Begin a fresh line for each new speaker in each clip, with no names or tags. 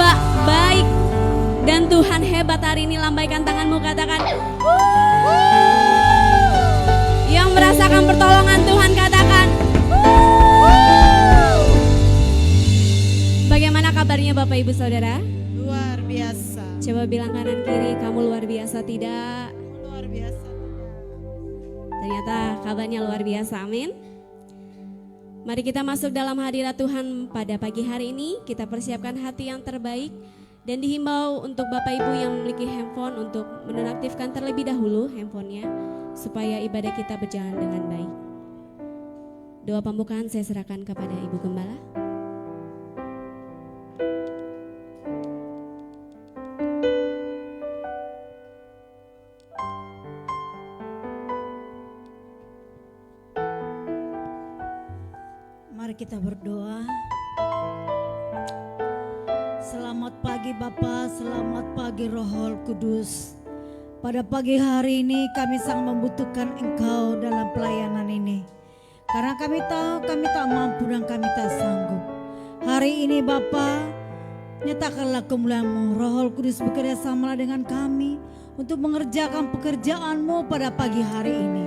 hamba baik dan Tuhan hebat hari ini, lambaikan tanganmu, katakan yang merasakan pertolongan Tuhan, katakan bagaimana kabarnya Bapak Ibu Saudara?
Luar biasa.
Coba bilang kanan kiri, kamu luar biasa tidak?
Luar biasa.
Ternyata kabarnya luar biasa, amin. Mari kita masuk dalam hadirat Tuhan pada pagi hari ini. Kita persiapkan hati yang terbaik dan dihimbau untuk Bapak Ibu yang memiliki handphone untuk menonaktifkan terlebih dahulu handphonenya supaya ibadah kita berjalan dengan baik. Doa pembukaan saya serahkan kepada Ibu Gembala.
Mari kita berdoa. Selamat pagi Bapa, selamat pagi Roh Kudus. Pada pagi hari ini kami sangat membutuhkan Engkau dalam pelayanan ini. Karena kami tahu kami tak mampu dan kami tak sanggup. Hari ini Bapa, nyatakanlah kemuliaan-Mu. Roh Kudus bekerja sama dengan kami untuk mengerjakan pekerjaan-Mu pada pagi hari ini.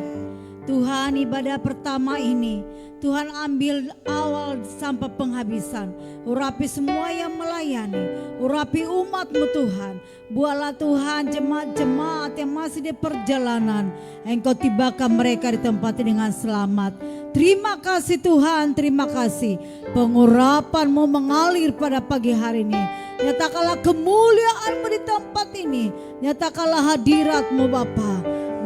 Tuhan, ibadah pertama ini Tuhan ambil awal sampai penghabisan. Urapi semua yang melayani, urapi umat-Mu Tuhan. Buatlah Tuhan jemaat-jemaat yang masih di perjalanan, Engkau tibakan mereka di tempat ini dengan selamat. Terima kasih Tuhan, terima kasih. Pengurapan-Mu mengalir pada pagi hari ini. Nyatakanlah kemuliaan-Mu di tempat ini. Nyatakanlah hadirat-Mu Bapa.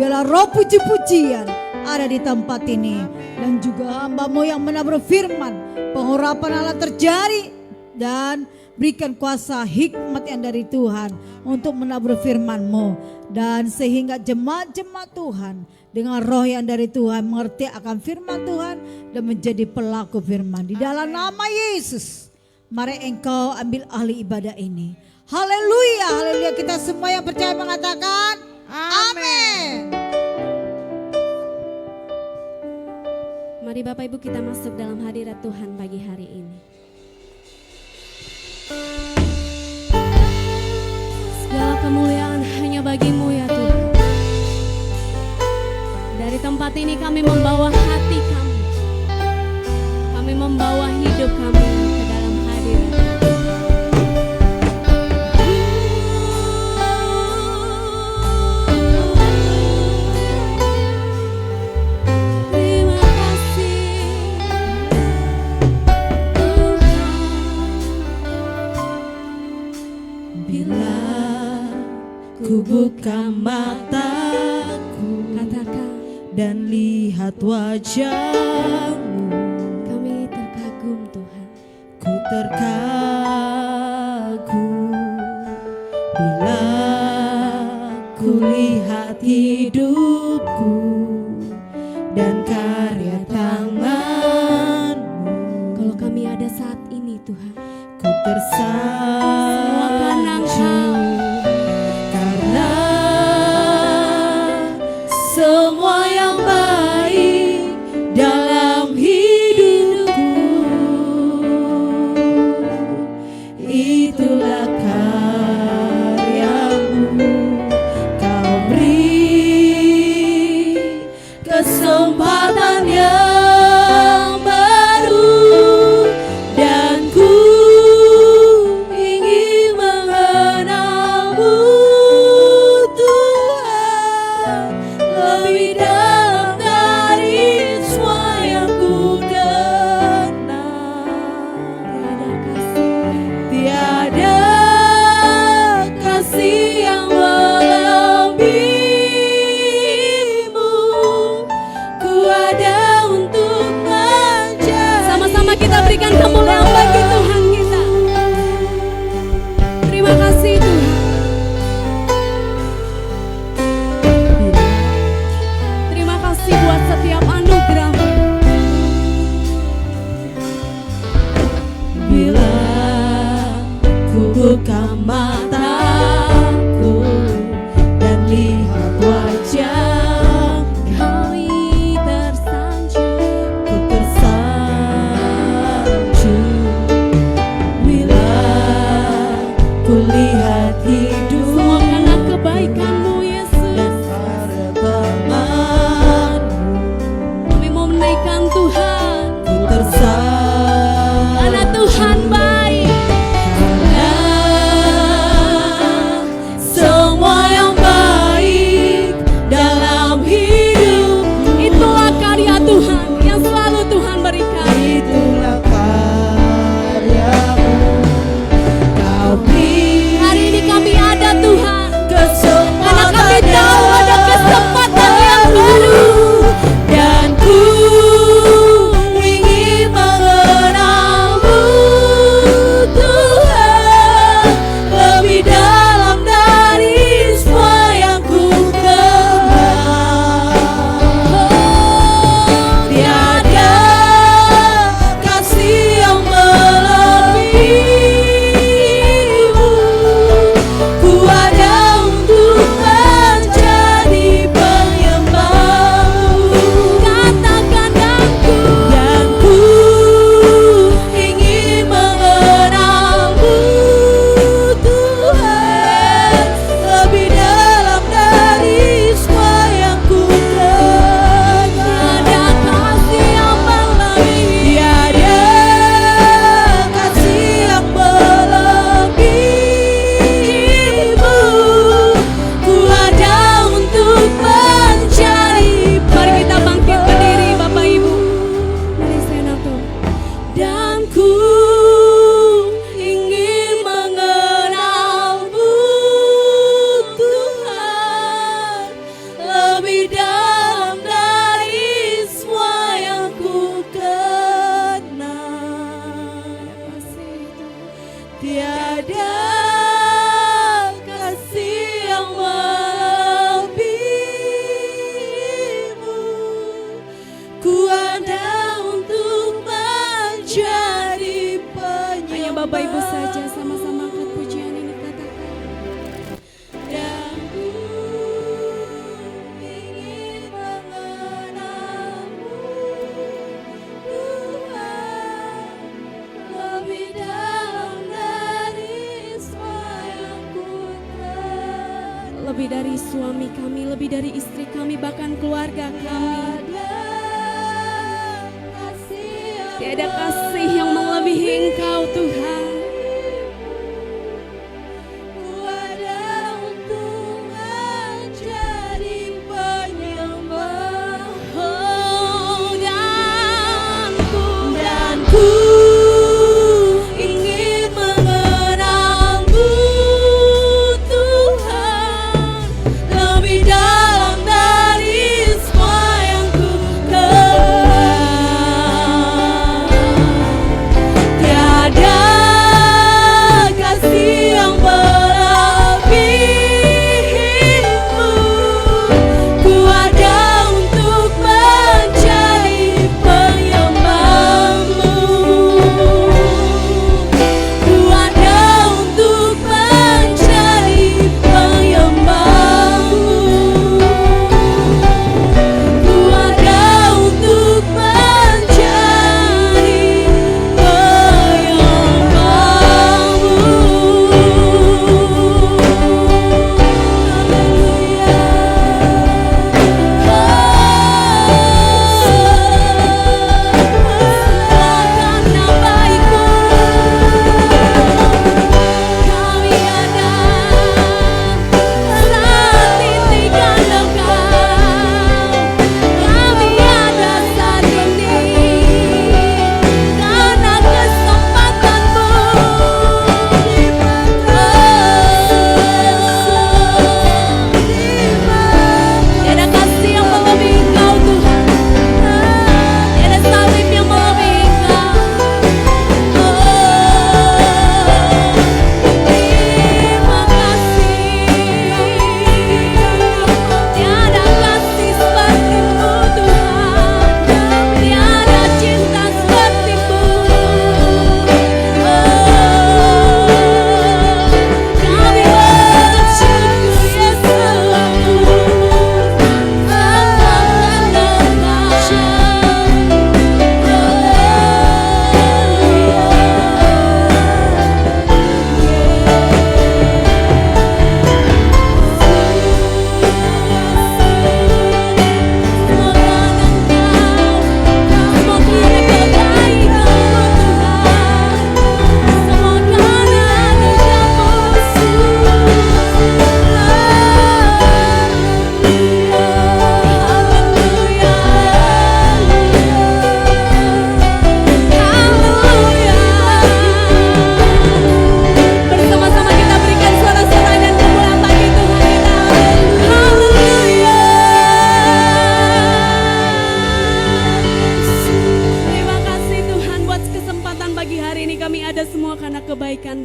Biarlah roh puji-pujian ada di tempat ini. Dan juga hamba-Mu yang benar berfirman, pengurapan Allah terjadi. Dan berikan kuasa hikmat yang dari Tuhan untuk menabur firman-Mu. Dan sehingga jemaat-jemaat Tuhan dengan roh yang dari Tuhan mengerti akan firman Tuhan dan menjadi pelaku firman. Di dalam nama Yesus, mari Engkau ambil ahli ibadah ini. Haleluya, haleluya. Kita semua yang percaya mengatakan amin.
Mari Bapak Ibu kita masuk dalam hadirat Tuhan pagi hari ini. Segala kemuliaan hanya bagi-Mu ya Tuhan. Dari tempat ini kami membawa hati kami. Kami membawa hidup kami ke dalam hadirat.
Ku buka mataku,
Katakan,
dan lihat wajah-Mu.
kami terkagum Tuhan.
Ku terkagum bila ku lihat hidupku dan karya tangan-Mu.
Kalau kami ada saat ini Tuhan,
Ku tersanjung karena semua yang baik dalam hidupku, itulah karya-Mu. Kau beri kesempatan yang baru dan ku ingin mengenal-Mu Tuhan lebih dalam dari semua yang ku kenal. Tiada kasih yang melebihi-Mu. Ku ada untuk mencari.
sama-sama kita berikan kemuliaan bagi Tuhan kita. Terima kasih Tuhan. Terima kasih buat setiap anugerah-Mu.
Bila ku buka mataku dan lihat wajah,
Kami tersanjung.
ku tersanjung bila
kulihat hidup
Semua karena kebaikan-Mu Yesus.
dan firman-Mu.
Kami mau menaikkan Tuhan,
Ku tersalib
karena Tuhan baik.
semua yang baik dalam hidup.
Itulah karya Tuhan yang selalu Tuhan berikan.
Itulah karya-Mu. Kau beri
Hari ini kami ada Tuhan, karena
kesempatan
kami tahu ada kesempatan yang baru.
dan ku ingin mengenal-Mu Tuhan lebih dalam dari semua yang ku kenal. Tiada kasih yang melebihi-Mu. Ku ada untuk menjadi penyembah-Mu.
Katakan
Dan ku ingin mengenal-Mu Tuhan lebih dalam dari semua yang ku kenal.
ada kasih yang melebihi.
Tiada kasih yang melebihi-Mu. Ku ada untuk mencari
Mari kita bangkit berdiri Bapak Ibu. Mari senang tuh.
dan ku ingin mengenal-Mu Tuhan lebih dalam dari semua yang ku kenal. Tiada kasih yang melebihi-Mu. Ku ada untuk menjadi penyembah.
Hanya Bapak Ibu saja sama-sama angkat pujian ini, katakan.
Dan ku ingin mengenal-Mu Tuhan lebih dalam dari semua yang ku kenal.
Lebih dari suami kami, lebih dari istri kami, bahkan keluarga kami. Tiada kasih yang melebihi Engkau Tuhan.
Ku ada untuk menjadi penyembah. Dan ku ingin mengenal-Mu Tuhan lebih dalam dari semua yang ku kenal. Tiada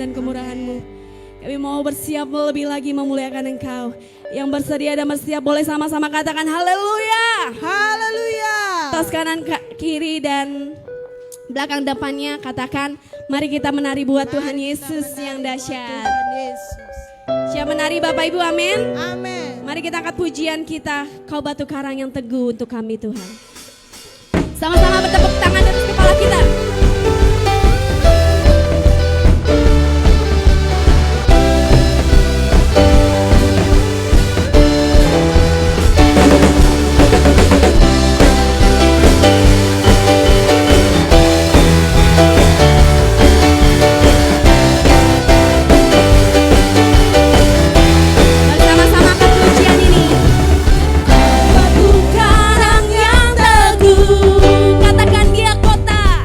dan kemurahan-Mu. Kami mau bersiap lebih lagi memuliakan Engkau. Yang bersedia dan bersiap boleh sama-sama katakan haleluya.
Haleluya.
Tas kanan, kiri dan belakang depannya katakan, mari kita menari buat Tuhan Yesus yang dahsyat. Siap menari Bapak Ibu, amin.
Amin.
Mari kita angkat pujian kita, Kau batu karang yang teguh untuk kami Tuhan. Sama-sama bertepuk tangan di atas kepala kita.
Batu karang yang teguh,
Katakan dia kota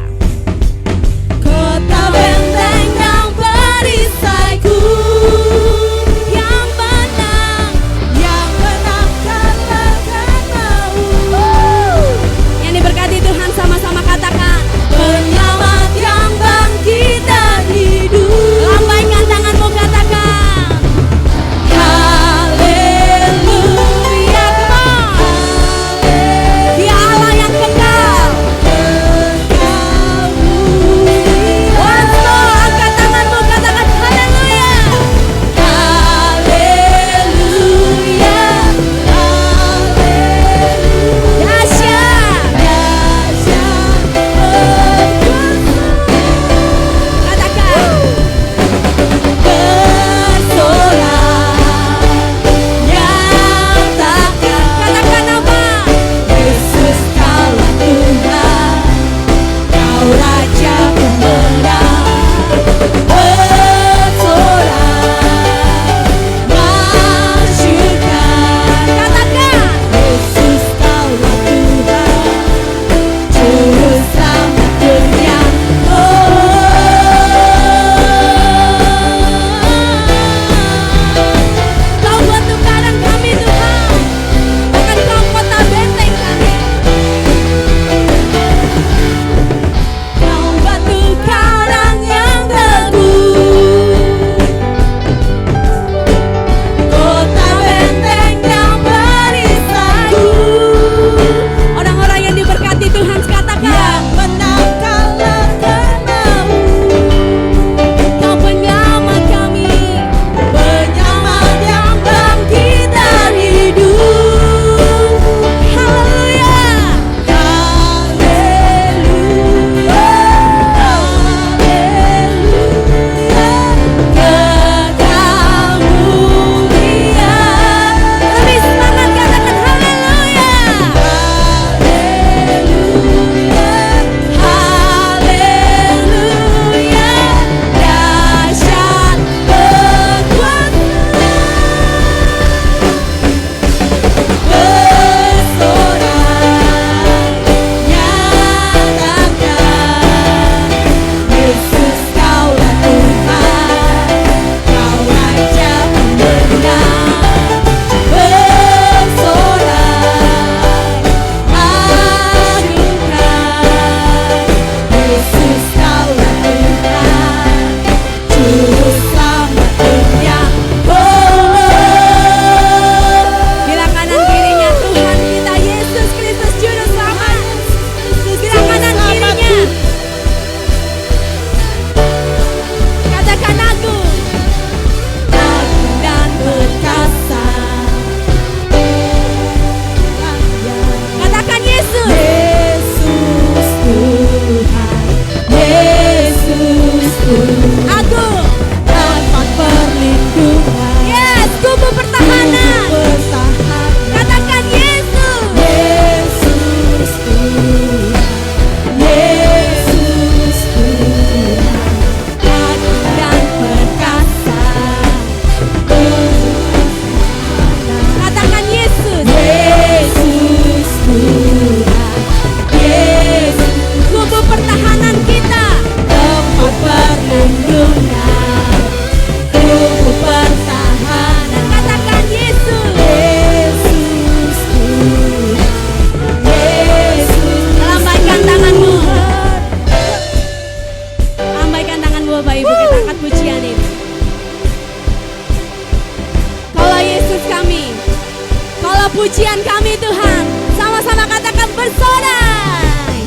pujian kami Tuhan. Sama-sama katakan bersorai.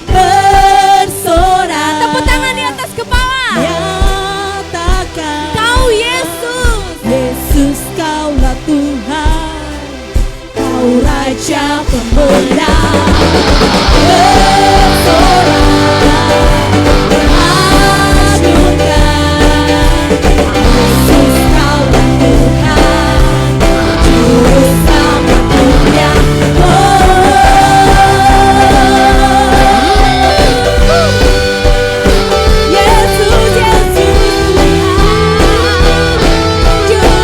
Bersorai.
Tepuk tangan di atas kepala.
Nyatakan
Kau Yesus.
Yesus kaulah Tuhan, Kau Raja pemenang. Bersorai, beragungkan, Yesus kaulah Tuhan, Juru Selamat dunia. Yesus, Yesus Tuhan, Juru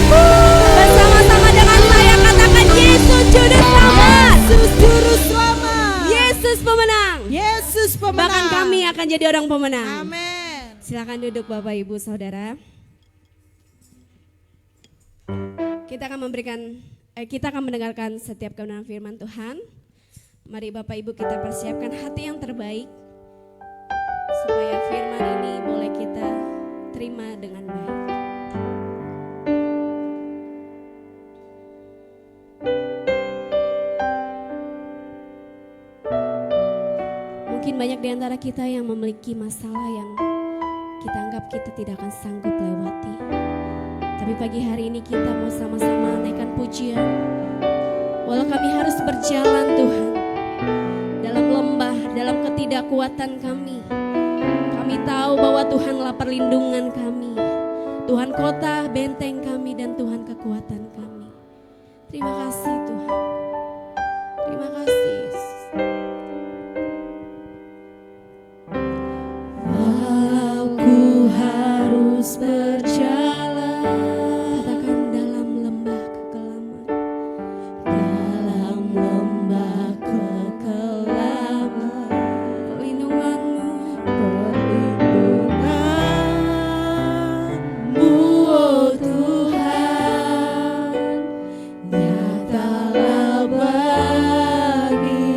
Bersama-sama dengan saya katakan Yesus Juru Selamat.
Yesus Juru Selamat.
Yesus pemenang.
Yesus pemenang.
Bahkan kami akan jadi orang pemenang.
Amin.
Silakan duduk Bapak Ibu Saudara. Kita akan mendengarkan setiap kebenaran firman Tuhan. Mari Bapak Ibu kita persiapkan hati yang terbaik supaya firman ini boleh kita terima dengan baik. Mungkin banyak di antara kita yang memiliki masalah yang kita anggap kita tidak akan sanggup lewati. Tapi pagi hari ini kita mau sama-sama naikkan pujian. Walau kami harus berjalan Tuhan, dalam lembah, dalam ketidakkuatan kami tahu bahwa Tuhanlah perlindungan kami. Tuhan kota, benteng kami, dan Tuhan kekuatan kami. Terima kasih Tuhan. Terima kasih Yesus.
Walau ku harus berjalan
Katakan dalam lembah kekelaman.
dalam lembah kekelaman,
Perlindunganmu,
perlindunganmu, oh Tuhan, nyatalah bagi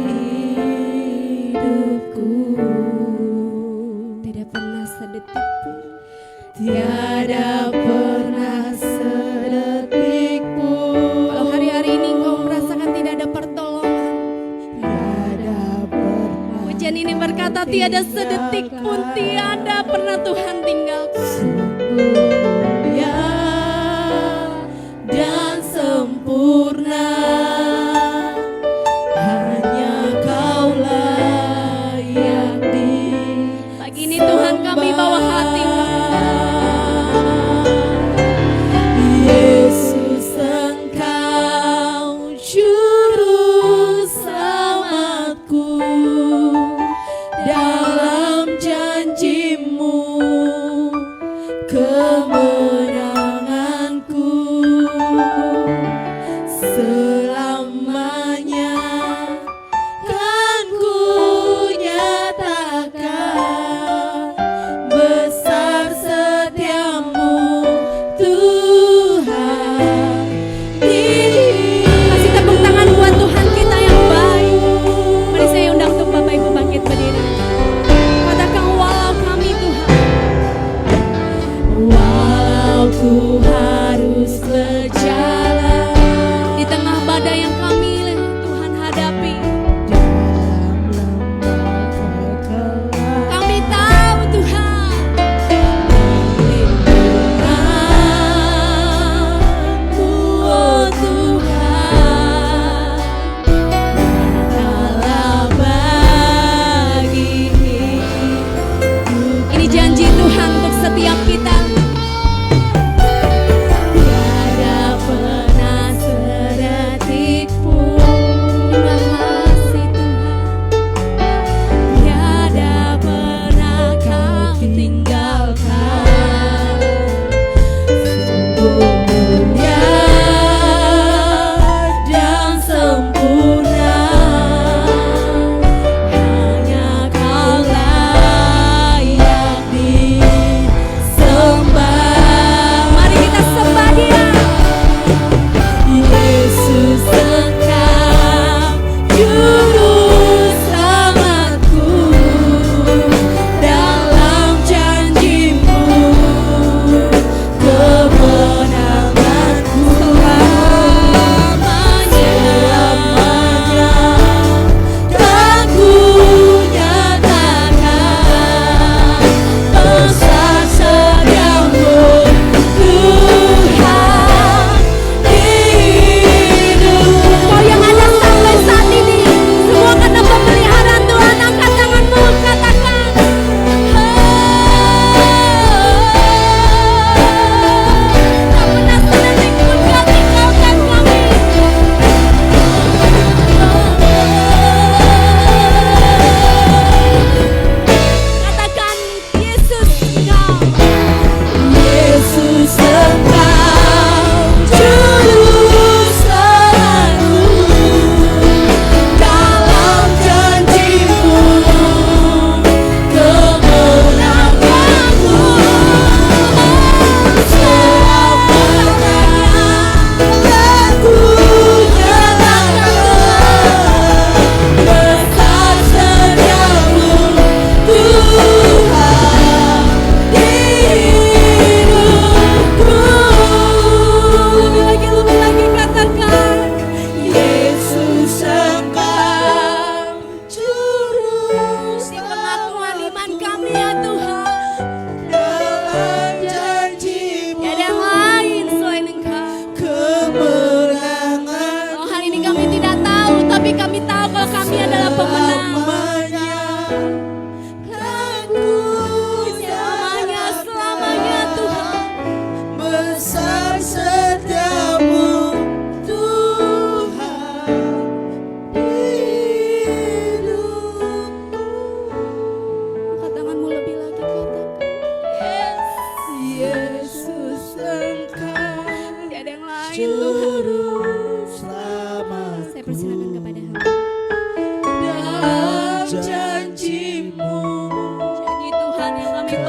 hidupku.
tidak pernah sedetik pun
Tiada pernah sedetik pun.
kalau hari-hari ini engkau merasakan tidak ada pertolongan.
Tiada pernah
Pujian ini berkata tiada sedetik pun tiada pernah Tuhan tinggalkan.
mulia dan sempurna, hanya Kaulah yang
Pagi ini Tuhan kami bawa hati
Yesus Engkau Juru Selamatku, dalam janji-Mu kemenangan.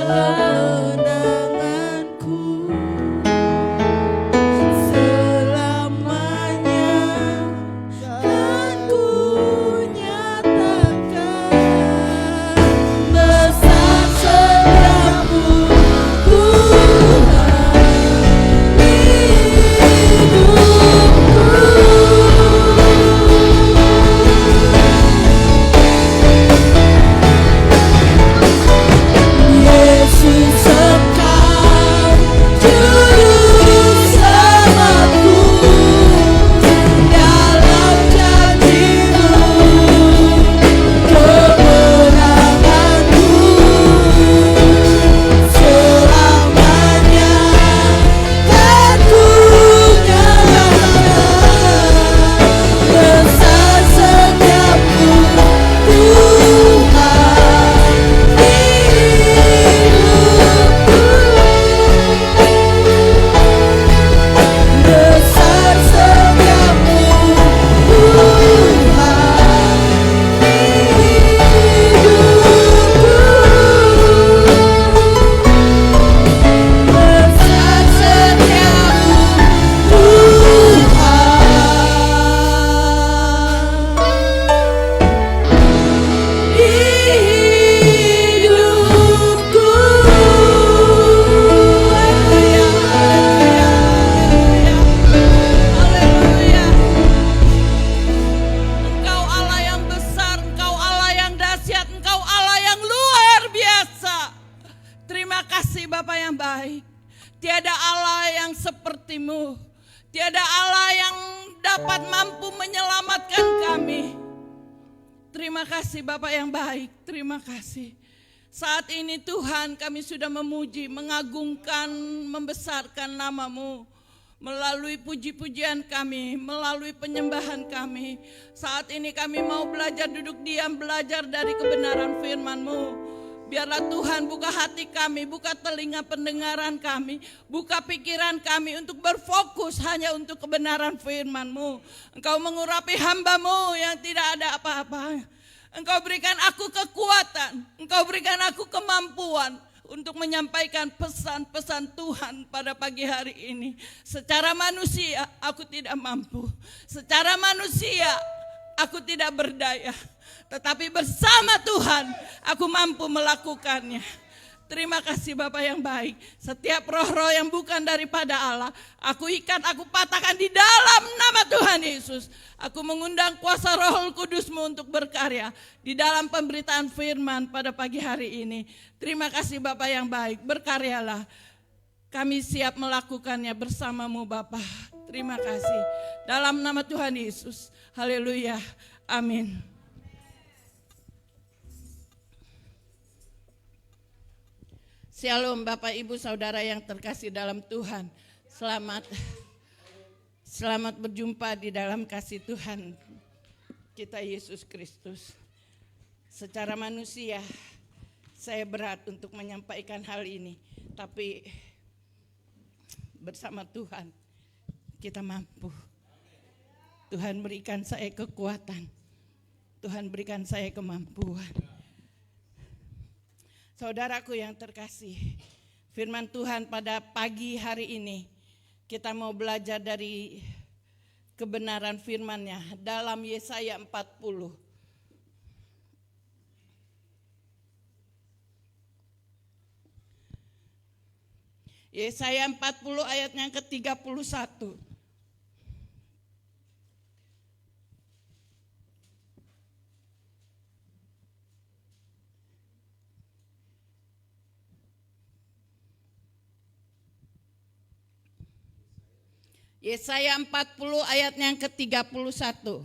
kemenanganku selamanya kan ku nyatakan besar setiamu Tuhan Yesus Engkau juru selamatku dalam janji-Mu kemenanganku selamanya kan ku nyatakan besar setiamu besar setiamu besar setiamu hidupku. Haleluya. Engkau Allah yang besar, Engkau Allah yang dahsyat, Engkau Allah yang luar biasa. Terima kasih Bapa yang baik. Tiada Allah yang seperti-Mu. Tiada Allah yang dapat mampu menyelamatkan kami. Terima kasih Bapa yang baik, terima kasih. Saat ini Tuhan kami sudah memuji, mengagungkan, membesarkan nama-Mu. Melalui puji-pujian kami, melalui penyembahan kami. Saat ini kami mau belajar duduk diam, belajar dari kebenaran firman-Mu. Biarlah Tuhan buka hati kami, buka telinga pendengaran kami, buka pikiran kami untuk berfokus hanya untuk kebenaran firman-Mu. Engkau mengurapi hamba-Mu yang tidak ada apa-apa. Engkau berikan aku kekuatan, Engkau berikan aku kemampuan untuk menyampaikan pesan-pesan Tuhan pada pagi hari ini. Secara manusia aku tidak mampu, secara manusia aku tidak berdaya. Tetapi bersama Tuhan aku mampu melakukannya. Terima kasih Bapa yang baik. Setiap roh-roh yang bukan daripada Allah, aku ikat, aku patahkan di dalam nama Tuhan Yesus. Aku mengundang kuasa Roh Kudus-Mu untuk berkarya di dalam pemberitaan firman pada pagi hari ini. Terima kasih Bapa yang baik, berkaryalah. Kami siap melakukannya bersama-Mu Bapa. Terima kasih. Dalam nama Tuhan Yesus. Haleluya. Amin. Shalom Bapak Ibu Saudara yang terkasih dalam Tuhan. Selamat berjumpa di dalam kasih Tuhan kita Yesus Kristus. Secara manusia saya berat untuk menyampaikan hal ini, tapi bersama Tuhan kita mampu. Tuhan berikan saya kekuatan, Tuhan berikan saya kemampuan. Saudaraku yang terkasih, firman Tuhan pada pagi hari ini kita mau belajar dari kebenaran firman-Nya dalam Yesaya 40. Yesaya 40 ayatnya ke-31. Yesaya 40 ayatnya yang ke-31.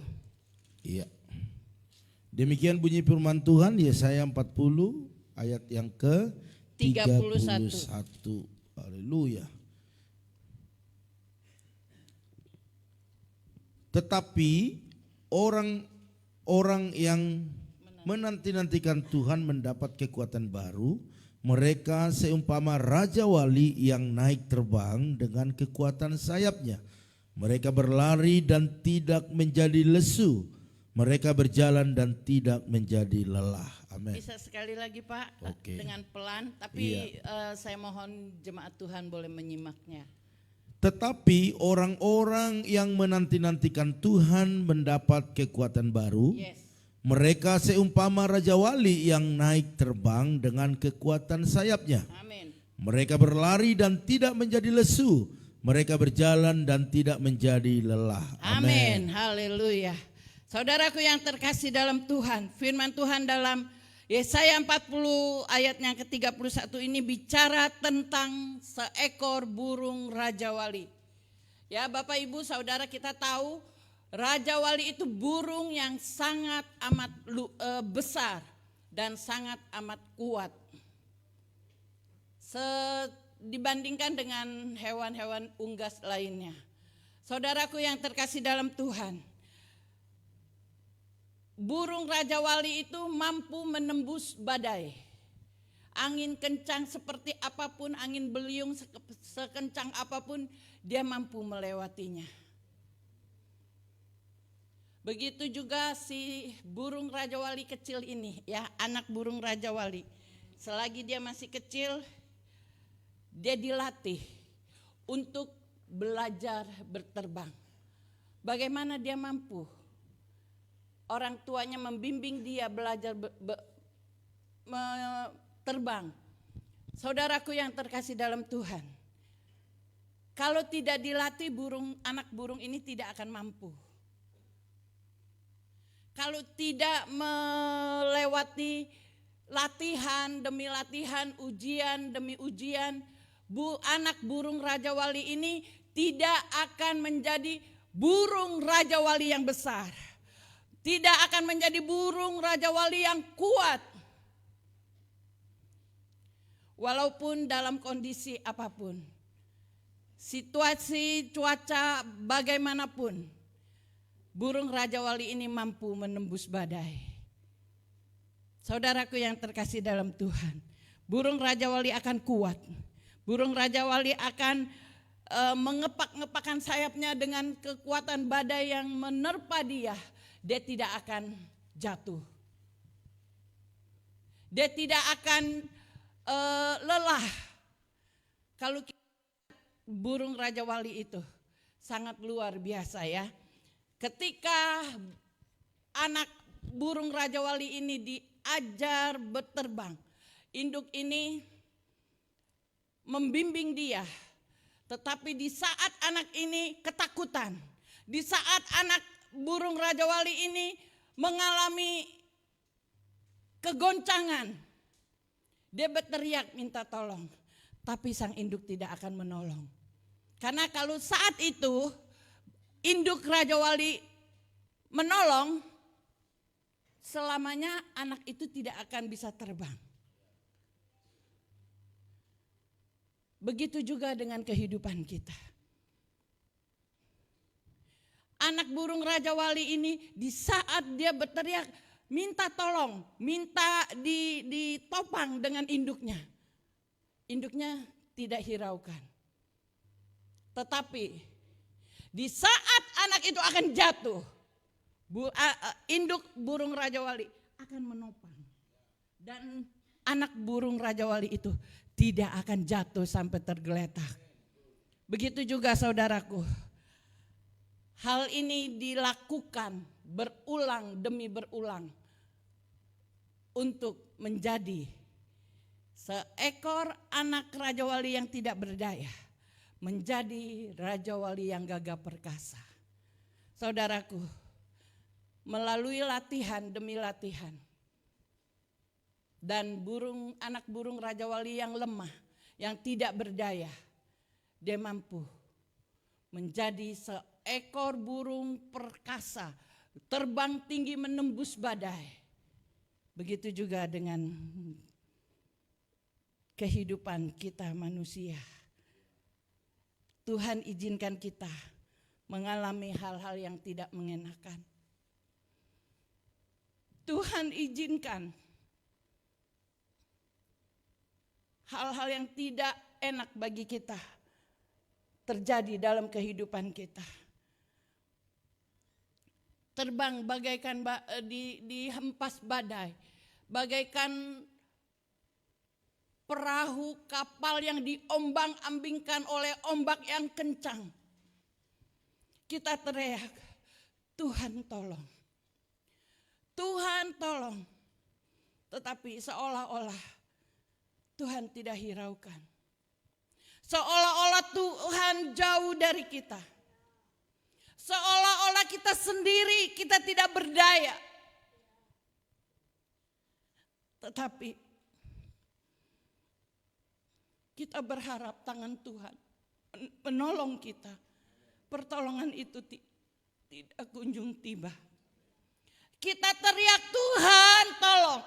Iya. Demikian bunyi firman Tuhan Yesaya 40 ayat yang ke-31. Haleluya. Tetapi orang-orang yang menanti-nantikan Tuhan mendapat kekuatan baru. Mereka seumpama raja wali yang naik terbang dengan kekuatan sayapnya. Mereka berlari dan tidak menjadi lesu, Mereka berjalan dan tidak menjadi lelah. Amin.
Bisa sekali lagi Pak,
Oke.
dengan pelan, tapi saya mohon jemaat Tuhan boleh menyimaknya.
Tetapi orang-orang yang menanti-nantikan Tuhan mendapat kekuatan baru.
Yes.
Mereka seumpama Raja Wali yang naik terbang dengan kekuatan sayapnya.
Amin.
Mereka berlari dan tidak menjadi lesu. Mereka berjalan dan tidak menjadi lelah.
Amin. Haleluya. Saudaraku yang terkasih dalam Tuhan, firman Tuhan dalam Yesaya 40 ayat yang ke-31 ini bicara tentang seekor burung Raja Wali. Ya Bapak Ibu Saudara, kita tahu Raja Wali itu burung yang sangat amat besar dan sangat amat kuat. Dibandingkan dengan hewan-hewan unggas lainnya. Saudaraku yang terkasih dalam Tuhan, burung Raja Wali itu mampu menembus badai. Angin kencang seperti apapun, angin beliung sekencang apapun, dia mampu melewatinya. Begitu juga si burung Raja Wali kecil ini, ya, anak burung Raja Wali. Selagi dia masih kecil, dia dilatih untuk belajar berterbang. Bagaimana dia mampu? Orang tuanya membimbing dia belajar terbang. Saudaraku yang terkasih dalam Tuhan, kalau tidak dilatih, anak burung ini tidak akan mampu. Kalau tidak melewati latihan demi latihan, ujian demi ujian, anak burung Raja Wali ini tidak akan menjadi burung Raja Wali yang besar. Tidak akan menjadi burung Raja Wali yang kuat. Walaupun dalam kondisi apapun, situasi cuaca bagaimanapun, burung Raja Wali ini mampu menembus badai. Saudaraku yang terkasih dalam Tuhan, burung Raja Wali akan kuat. Burung Raja Wali akan mengepak-ngepakkan sayapnya dengan kekuatan badai yang menerpa dia. Dia tidak akan jatuh. Dia tidak akan lelah. Kalau burung Raja Wali itu sangat luar biasa ya. Ketika anak burung Raja Wali ini diajar berterbang, induk ini membimbing dia. Tetapi di saat anak ini ketakutan, di saat anak burung Raja Wali ini mengalami kegoncangan, dia berteriak minta tolong, tapi sang induk tidak akan menolong. Karena kalau saat itu induk Raja Wali menolong, selamanya anak itu tidak akan bisa terbang. Begitu juga dengan kehidupan kita. Anak burung Raja Wali ini di saat dia berteriak minta tolong, minta ditopang dengan induknya. Induknya tidak hiraukan. Tetapi di saat anak itu akan jatuh, induk burung Raja Wali akan menopang. Dan anak burung Raja Wali itu tidak akan jatuh sampai tergeletak. Begitu juga saudaraku. Hal ini dilakukan berulang demi berulang untuk menjadi seekor anak Raja Wali yang tidak berdaya, menjadi Raja Wali yang gagah perkasa. Saudaraku, melalui latihan demi latihan, dan anak burung Raja Wali yang lemah, yang tidak berdaya, dia mampu menjadi seekor burung perkasa, terbang tinggi menembus badai. Begitu juga dengan kehidupan kita manusia. Tuhan izinkan kita mengalami hal-hal yang tidak mengenakan. Tuhan izinkan hal-hal yang tidak enak bagi kita terjadi dalam kehidupan kita. terbang bagaikan dihempas badai, bagaikan perahu kapal yang diombang-ambingkan oleh ombak yang kencang. Kita teriak, Tuhan tolong, Tuhan tolong. Tetapi seolah-olah Tuhan tidak hiraukan. Seolah-olah Tuhan jauh dari kita. Seolah-olah kita sendiri, kita tidak berdaya. Tetapi kita berharap tangan Tuhan menolong kita. Pertolongan itu tidak kunjung tiba. Kita teriak, Tuhan tolong.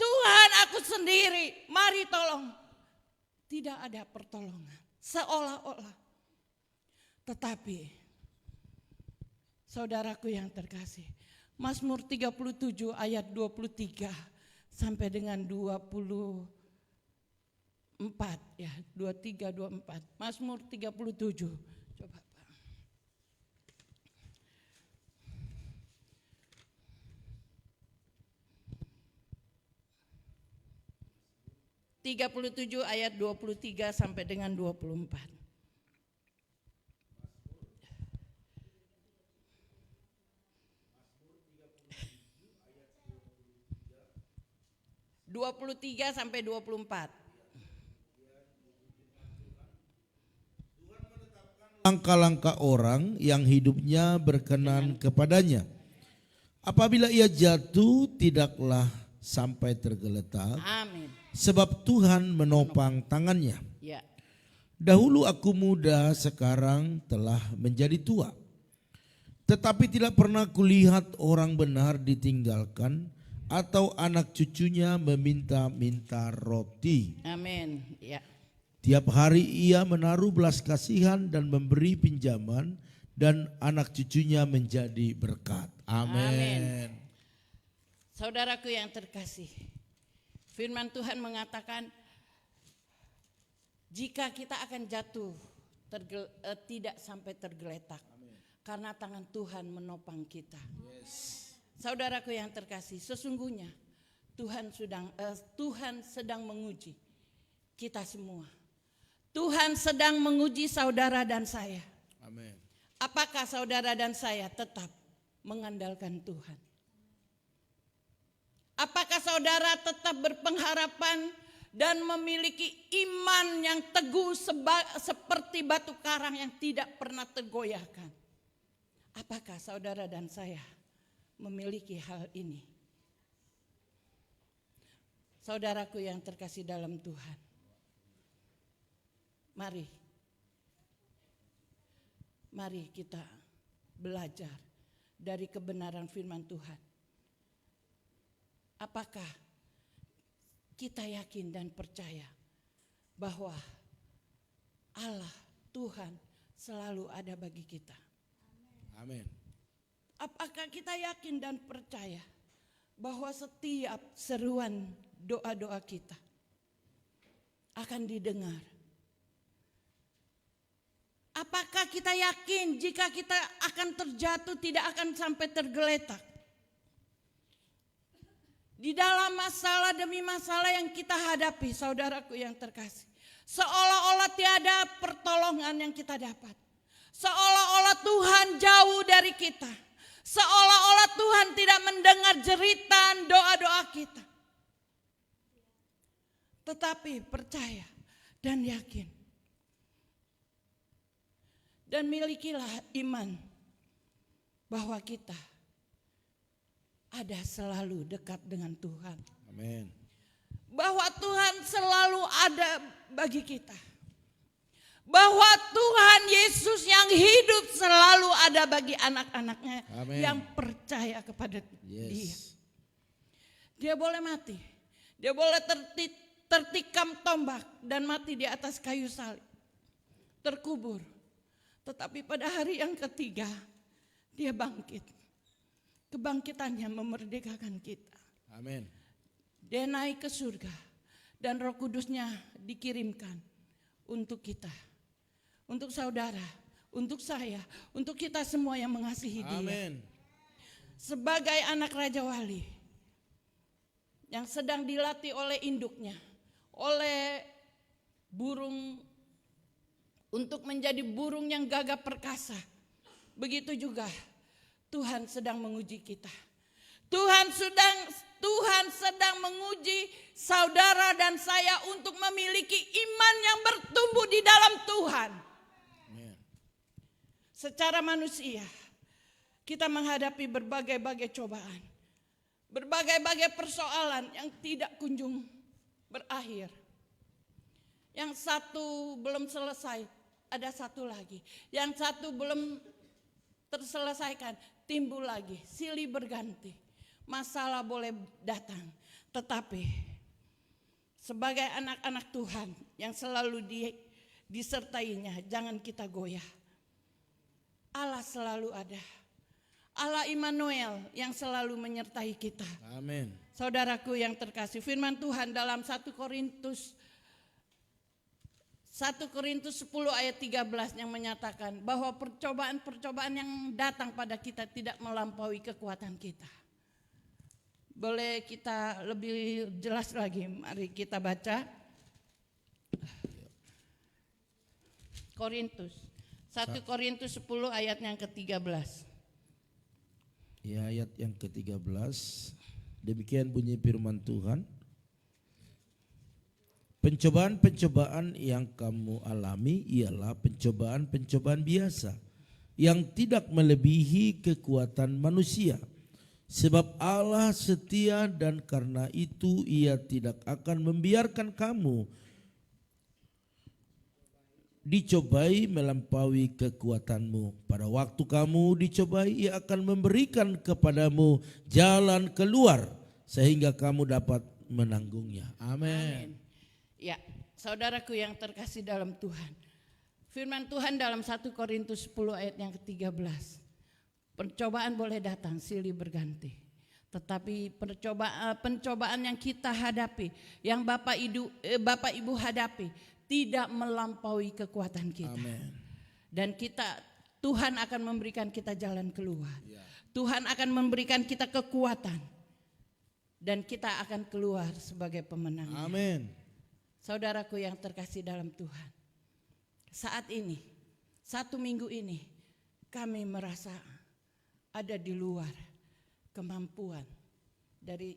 Tuhan aku sendiri, mari tolong. Tidak ada pertolongan. Seolah-olah. Tetapi saudaraku yang terkasih, Mazmur 37 ayat 23 sampai dengan 24 ya, 23 24. Mazmur 37. Coba Pak. 37 ayat 23 sampai dengan 24. Sampai 24.
Langkah-langkah orang yang hidupnya berkenan kepadanya. Apabila ia jatuh, tidaklah sampai tergeletak.
Amin.
Sebab Tuhan menopang tangannya.
Ya.
Dahulu aku muda, sekarang telah menjadi tua. Tetapi tidak pernah kulihat orang benar ditinggalkan atau anak cucunya meminta-minta roti.
Amin. Ya.
Tiap hari ia menaruh belas kasihan dan memberi pinjaman, dan anak cucunya menjadi berkat. Amin.
Saudaraku yang terkasih, firman Tuhan mengatakan jika kita akan jatuh tidak sampai tergeletak. Amen. Karena tangan Tuhan menopang kita. Yes. Saudaraku yang terkasih, sesungguhnya Tuhan sedang menguji kita semua. Tuhan sedang menguji saudara dan saya.
Amin.
Apakah saudara dan saya tetap mengandalkan Tuhan? Apakah saudara tetap berpengharapan dan memiliki iman yang teguh seperti batu karang yang tidak pernah tergoyahkan? Apakah saudara dan saya memiliki hal ini? Saudaraku yang terkasih dalam Tuhan, mari kita belajar dari kebenaran firman Tuhan. Apakah kita yakin dan percaya bahwa Allah Tuhan selalu ada bagi kita?
Amin.
Apakah kita yakin dan percaya bahwa setiap seruan doa-doa kita akan didengar? Apakah kita yakin jika kita akan terjatuh tidak akan sampai tergeletak? Di dalam masalah demi masalah yang kita hadapi, saudaraku yang terkasih, seolah-olah tiada pertolongan yang kita dapat. Seolah-olah Tuhan jauh dari kita. Seolah-olah Tuhan tidak mendengar jeritan doa-doa kita. Tetapi percaya dan yakin. Dan milikilah iman bahwa kita ada selalu dekat dengan Tuhan.
Amin.
Bahwa Tuhan selalu ada bagi kita. Bahwa Tuhan Yesus yang hidup selalu ada bagi anak-anaknya.
Amin.
Yang percaya kepada Dia. Dia boleh mati. Dia boleh tertikam tombak dan mati di atas kayu salib. Terkubur. Tetapi pada hari yang ketiga Dia bangkit. Kebangkitannya memerdekakan kita.
Amin.
Dia naik ke surga dan Roh Kudusnya dikirimkan untuk kita, untuk saudara, untuk saya, untuk kita semua yang mengasihi Dia.
Amin.
sebagai anak Raja Wali yang sedang dilatih oleh induknya, oleh burung untuk menjadi burung yang gagah perkasa. Begitu juga Tuhan sedang menguji kita. Tuhan sedang menguji saudara dan saya untuk memiliki iman yang bertumbuh di dalam Tuhan. Secara manusia, kita menghadapi berbagai-bagai cobaan, berbagai-bagai persoalan yang tidak kunjung berakhir. Yang satu belum selesai, ada satu lagi. Yang satu belum terselesaikan, timbul lagi, silih berganti. Masalah boleh datang, tetapi sebagai anak-anak Tuhan yang selalu disertainya, jangan kita goyah. Allah selalu ada. Allah Immanuel yang selalu menyertai kita.
Amin.
Saudaraku yang terkasih, firman Tuhan dalam 1 Korintus 10 ayat 13 yang menyatakan bahwa percobaan-percobaan yang datang pada kita tidak melampaui kekuatan kita. Boleh kita lebih jelas lagi, mari kita baca. Korintus 1 Korintus 10 ayat yang ke-13.
Ya, ayat yang ke-13. Demikian bunyi firman Tuhan. Pencobaan-pencobaan yang kamu alami ialah pencobaan-pencobaan biasa yang tidak melebihi kekuatan manusia. Sebab Allah setia dan karena itu Ia tidak akan membiarkan kamu dicobai melampaui kekuatanmu. Pada waktu kamu dicobai, Ia akan memberikan kepadamu jalan keluar sehingga kamu dapat menanggungnya. Amin.
Ya, saudaraku yang terkasih dalam Tuhan. Firman Tuhan dalam 1 Korintus 10 ayat yang ke-13. Percobaan boleh datang silih berganti. Tetapi pencobaan yang kita hadapi, yang Bapak Ibu hadapi, tidak melampaui kekuatan kita.
Amin.
Dan Tuhan akan memberikan kita jalan keluar. Tuhan akan memberikan kita kekuatan. Dan kita akan keluar sebagai pemenang.
Amin.
Saudaraku yang terkasih dalam Tuhan. Saat ini, 1 minggu ini, kami merasa ada di luar kemampuan dari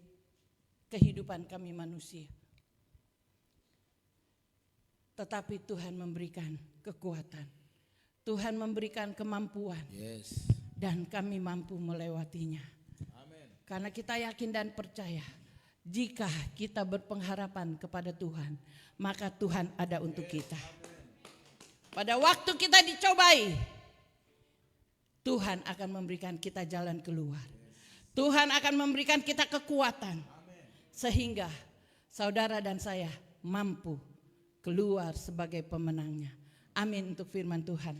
kehidupan kami manusia. Tetapi Tuhan memberikan kekuatan. Tuhan memberikan kemampuan.
Yes.
Dan kami mampu melewatinya.
Amin.
Karena kita yakin dan percaya, jika kita berpengharapan kepada Tuhan, maka Tuhan ada untuk kita. Pada waktu kita dicobai, Tuhan akan memberikan kita jalan keluar. Tuhan akan memberikan kita kekuatan. Sehingga saudara dan saya mampu keluar sebagai pemenangnya. Amin untuk firman Tuhan.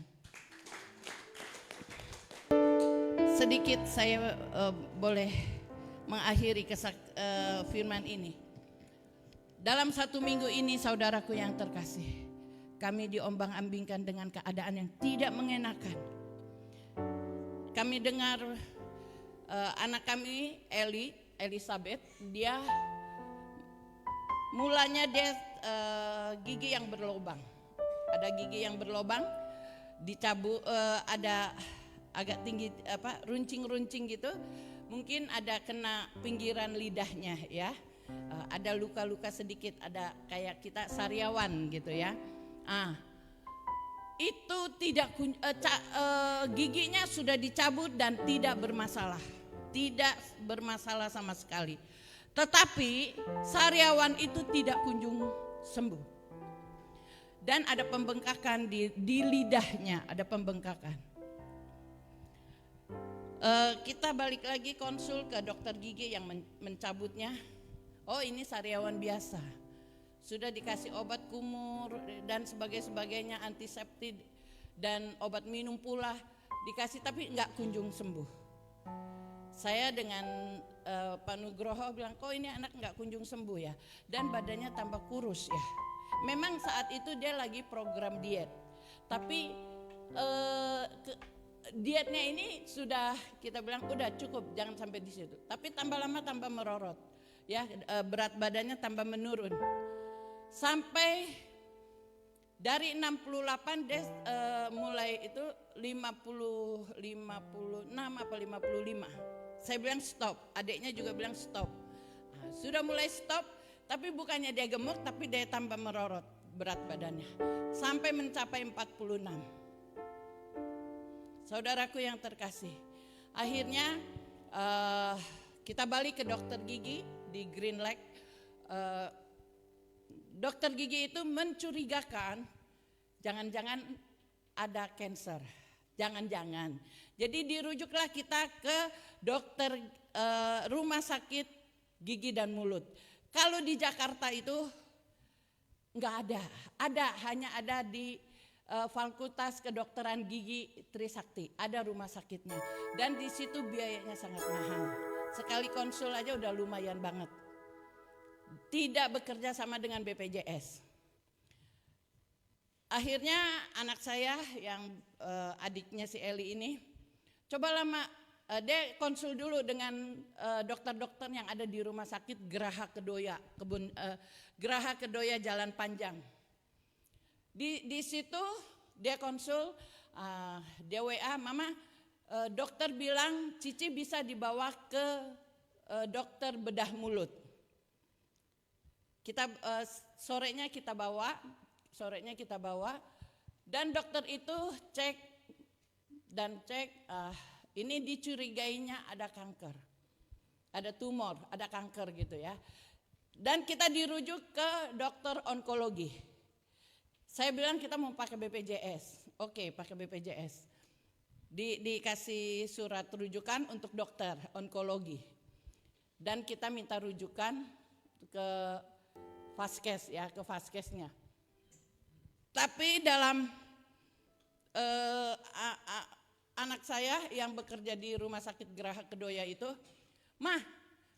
Sedikit saya boleh mengakhiri firman ini. Dalam 1 minggu ini saudaraku yang terkasih, kami diombang-ambingkan dengan keadaan yang tidak mengenakan. Kami dengar anak kami Elizabeth, dia mulanya gigi yang berlubang. Ada gigi yang berlubang, dicabut, ada agak tinggi runcing-runcing gitu. Mungkin ada kena pinggiran lidahnya ya. Ada luka-luka sedikit, ada kayak kita sariawan gitu ya. Itu tidak giginya sudah dicabut dan tidak bermasalah sama sekali. Tetapi sariawan itu tidak kunjung sembuh dan ada pembengkakan di lidahnya, ada pembengkakan. Kita balik lagi konsul ke dokter gigi yang mencabutnya. Oh, ini sariawan biasa. Sudah dikasih obat kumur dan sebagainya, antiseptik dan obat minum pula dikasih, tapi enggak kunjung sembuh. Saya dengan Pak Nugroho bilang, kok ini anak enggak kunjung sembuh ya, dan badannya tambah kurus ya. Memang saat itu dia lagi program diet, tapi dietnya ini sudah kita bilang udah cukup, jangan sampai di situ. Tapi tambah lama tambah merorot, ya berat badannya tambah menurun. Sampai dari 68 dia mulai itu 56 apa 55. Saya bilang stop, adiknya juga bilang stop. Nah, sudah mulai stop, tapi bukannya dia gemuk, tapi dia tambah merorot berat badannya. Sampai mencapai 46. Saudaraku yang terkasih, akhirnya kita balik ke dokter gigi di Green Lake. Dokter gigi itu mencurigakan jangan-jangan ada kanker, jangan-jangan. Jadi dirujuklah kita ke dokter rumah sakit gigi dan mulut. Kalau di Jakarta itu nggak ada, hanya ada di Fakultas Kedokteran Gigi Trisakti, ada rumah sakitnya. Dan di situ biayanya sangat mahal. Sekali konsul aja udah lumayan banget. Tidak bekerja sama dengan BPJS. Akhirnya anak saya yang adiknya si Eli ini, cobalah dia konsul dulu dengan dokter-dokter yang ada di rumah sakit Geraha Kedoya, Geraha Kedoya Jalan Panjang. Di situ dia konsul, dia WA, mama dokter bilang Cici bisa dibawa ke dokter bedah mulut. Kita sorenya kita bawa, dan dokter itu cek, ini dicurigainya ada kanker, ada tumor, ada kanker gitu ya. Dan kita dirujuk ke dokter onkologi. Saya bilang kita mau pakai BPJS, oke pakai BPJS. Dikasih surat rujukan untuk dokter onkologi. Dan kita minta rujukan ke Vaskes ya, ke Vaskesnya. Tapi dalam anak saya yang bekerja di rumah sakit Geraha Kedoya itu, mah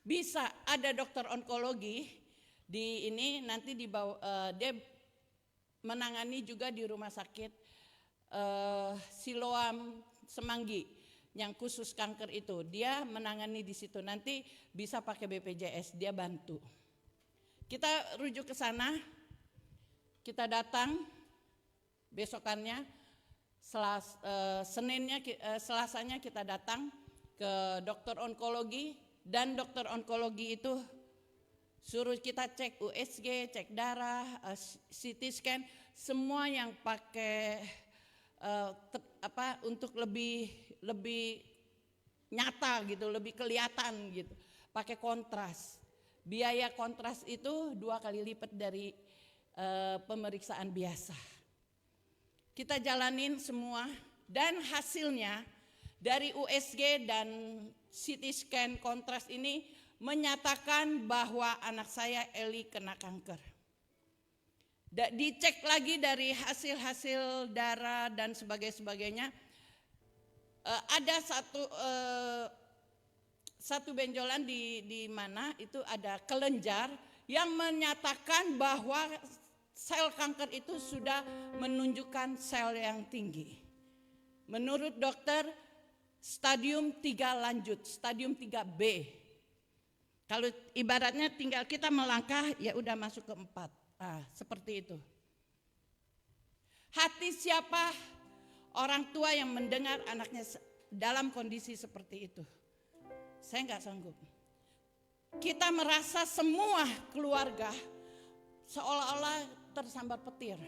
bisa ada dokter onkologi di ini nanti dibawa, dia menangani juga di rumah sakit Siloam Semanggi yang khusus kanker itu. Dia menangani di situ, nanti bisa pakai BPJS, dia bantu. Kita rujuk ke sana, kita datang besokannya, Selasanya kita datang ke dokter onkologi, dan dokter onkologi itu suruh kita cek USG, cek darah, CT scan, semua yang pakai untuk lebih nyata gitu, lebih kelihatan gitu, pakai kontras. Biaya kontras itu 2 kali lipat dari pemeriksaan biasa. Kita jalanin semua, dan hasilnya dari USG dan CT scan kontras ini menyatakan bahwa anak saya Eli kena kanker. Dicek lagi dari hasil-hasil darah dan sebagainya. Ada satu benjolan di mana itu ada kelenjar yang menyatakan bahwa sel kanker itu sudah menunjukkan sel yang tinggi. Menurut dokter stadium 3 lanjut, stadium 3B. Kalau ibaratnya tinggal kita melangkah, ya udah masuk ke 4. Seperti itu. Hati siapa orang tua yang mendengar anaknya dalam kondisi seperti itu? Saya nggak sanggup. Kita merasa semua keluarga seolah-olah tersambar petir.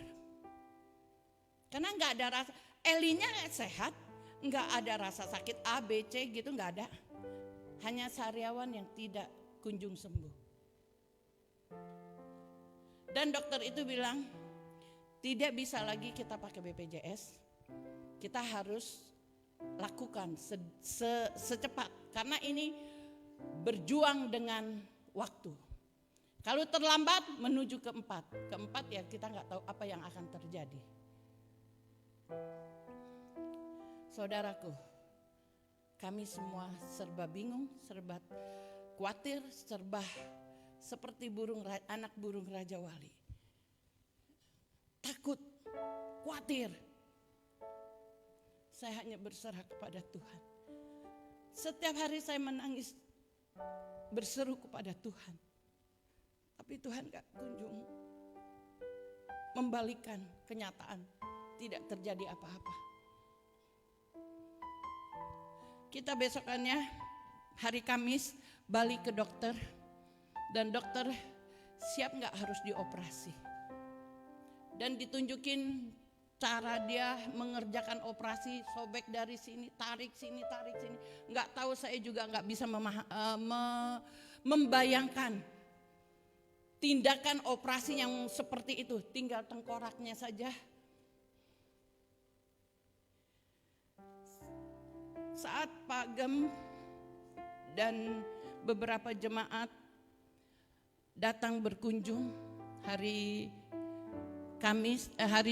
Karena nggak ada rasa, Elinya sehat, nggak ada rasa sakit A, B, C gitu, nggak ada. Hanya sariawan yang tidak kunjung sembuh. Dan dokter itu bilang, tidak bisa lagi kita pakai BPJS. Kita harus lakukan secepat, karena ini berjuang dengan waktu. Kalau terlambat menuju ke 4. Ke 4 ya kita nggak tahu apa yang akan terjadi. Saudaraku, kami semua serba bingung, serba khawatir, serba seperti anak burung Raja Wali. Takut, khawatir. Saya hanya berserah kepada Tuhan. Setiap hari saya menangis, berseru kepada Tuhan. Tapi Tuhan gak kunjung membalikan kenyataan. Tidak terjadi apa-apa. Kita besokannya hari Kamis balik ke dokter. Dan dokter siap gak harus dioperasi. Dan ditunjukin cara dia mengerjakan operasi, sobek dari sini, tarik sini. Nggak tahu, saya juga nggak bisa membayangkan tindakan operasi yang seperti itu. Tinggal tengkoraknya saja. Saat Pak Gem dan beberapa jemaat datang berkunjung hari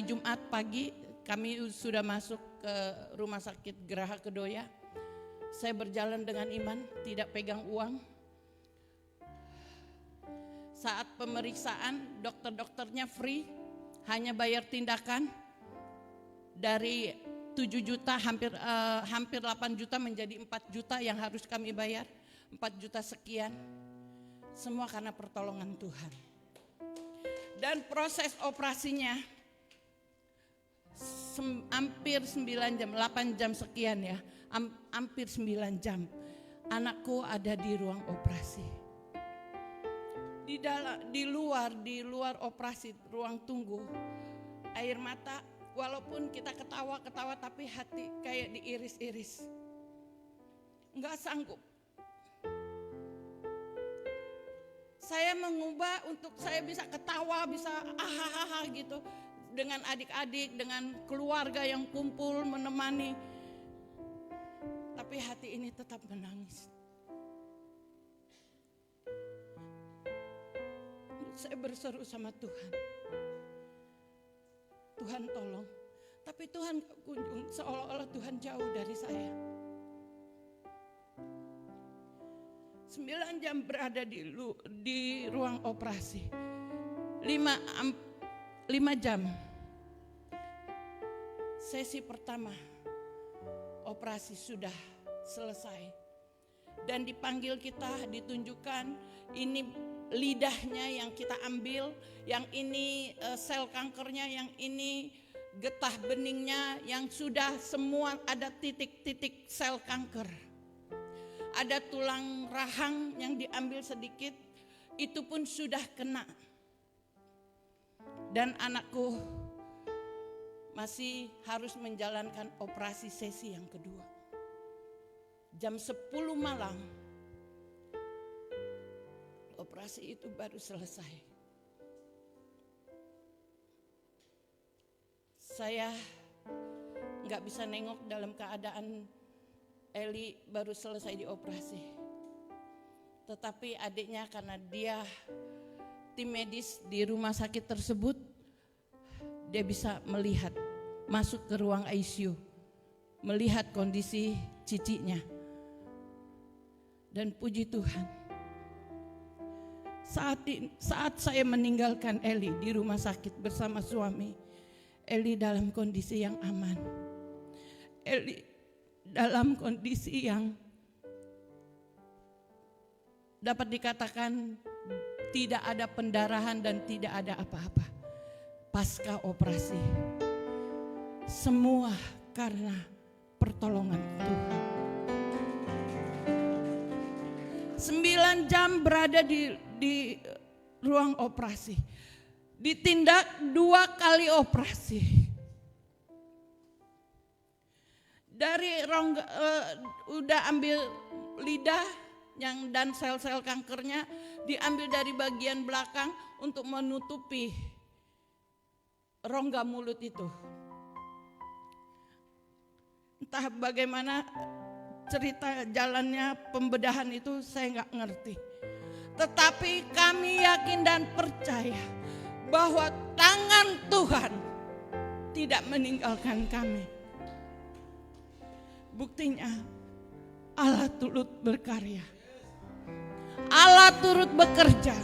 Jumat pagi, kami sudah masuk ke rumah sakit Geraha Kedoya. Saya berjalan dengan iman, tidak pegang uang. Saat pemeriksaan, dokter-dokternya free, hanya bayar tindakan. Dari 7 juta hampir 8 juta menjadi 4 juta yang harus kami bayar. 4 juta sekian. Semua karena pertolongan Tuhan. Dan proses operasinya hampir 9 jam, 8 jam sekian ya, hampir 9 jam. Anakku ada di ruang operasi. Di luar operasi, ruang tunggu, air mata, walaupun kita ketawa-ketawa tapi hati kayak diiris-iris. Enggak sanggup. Saya mengubah untuk saya bisa ketawa, bisa ahahaha gitu. Dengan adik-adik, dengan keluarga yang kumpul menemani. Tapi hati ini tetap menangis. Saya berseru sama Tuhan. Tuhan tolong. Tapi Tuhan kunjung, seolah-olah Tuhan jauh dari saya. 9 jam berada di ruang operasi. 5 jam. Sesi pertama operasi sudah selesai. Dan dipanggil kita, ditunjukkan ini lidahnya yang kita ambil, yang ini sel kankernya, yang ini getah beningnya, yang sudah semua ada titik-titik sel kanker. Ada tulang rahang yang diambil sedikit, itu pun sudah kena. Dan anakku masih harus menjalankan operasi sesi yang kedua. Jam 10 malam, operasi itu baru selesai. Saya nggak bisa nengok dalam keadaan Eli baru selesai dioperasi. Tetapi adiknya karena dia tim medis di rumah sakit tersebut, dia bisa melihat, masuk ke ruang ICU, melihat kondisi cicinya. Dan puji Tuhan, saat saya meninggalkan Eli di rumah sakit bersama suami, Eli dalam kondisi yang aman. Eli dalam kondisi yang dapat dikatakan tidak ada pendarahan dan tidak ada apa-apa. Pasca operasi, semua karena pertolongan Tuhan. 9 jam berada di ruang operasi, ditindak 2 kali operasi. Dari udah ambil lidah dan sel-sel kankernya, diambil dari bagian belakang untuk menutupi rongga mulut itu. Entah bagaimana cerita jalannya pembedahan itu, saya nggak ngerti. Tetapi kami yakin dan percaya bahwa tangan Tuhan tidak meninggalkan kami. Buktinya Allah turut berkarya. Allah turut bekerja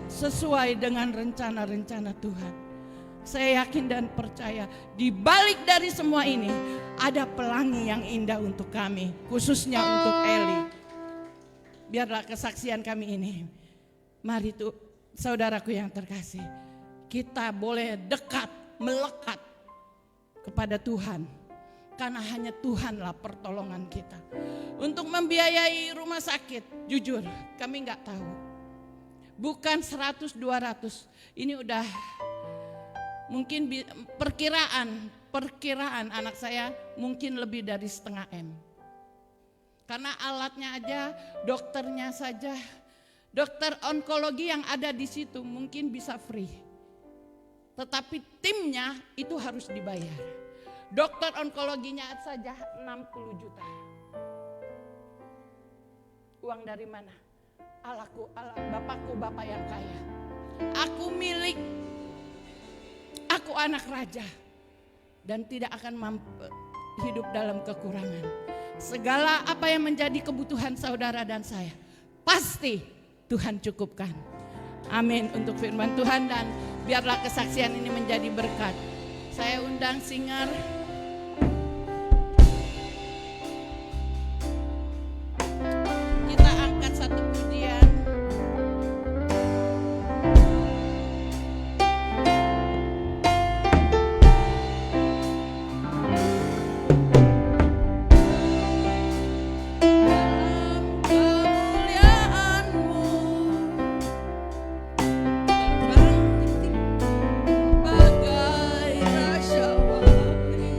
sesuai dengan rencana-rencana Tuhan. Saya yakin dan percaya di balik dari semua ini ada pelangi yang indah untuk kami, khususnya untuk Eli. Biarlah kesaksian kami ini. Mari tuh saudaraku yang terkasih, kita boleh dekat, melekat kepada Tuhan. Karena hanya Tuhanlah pertolongan kita. Untuk membiayai rumah sakit, jujur kami gak tahu. Bukan 100-200, ini udah mungkin perkiraan anak saya mungkin lebih dari setengah M. Karena alatnya aja, dokternya saja, dokter onkologi yang ada di situ mungkin bisa free. Tetapi timnya itu harus dibayar. Dokter onkologinya saja 60 juta. Uang dari mana? Allahku, Bapakku, Bapak yang kaya. Aku milik, aku anak raja dan tidak akan mampu hidup dalam kekurangan. Segala apa yang menjadi kebutuhan saudara dan saya, pasti Tuhan cukupkan. Amin untuk firman Tuhan, dan biarlah kesaksian ini menjadi berkat. Saya undang singer. Kita angkat satu pujian. Bagai Raja Wali.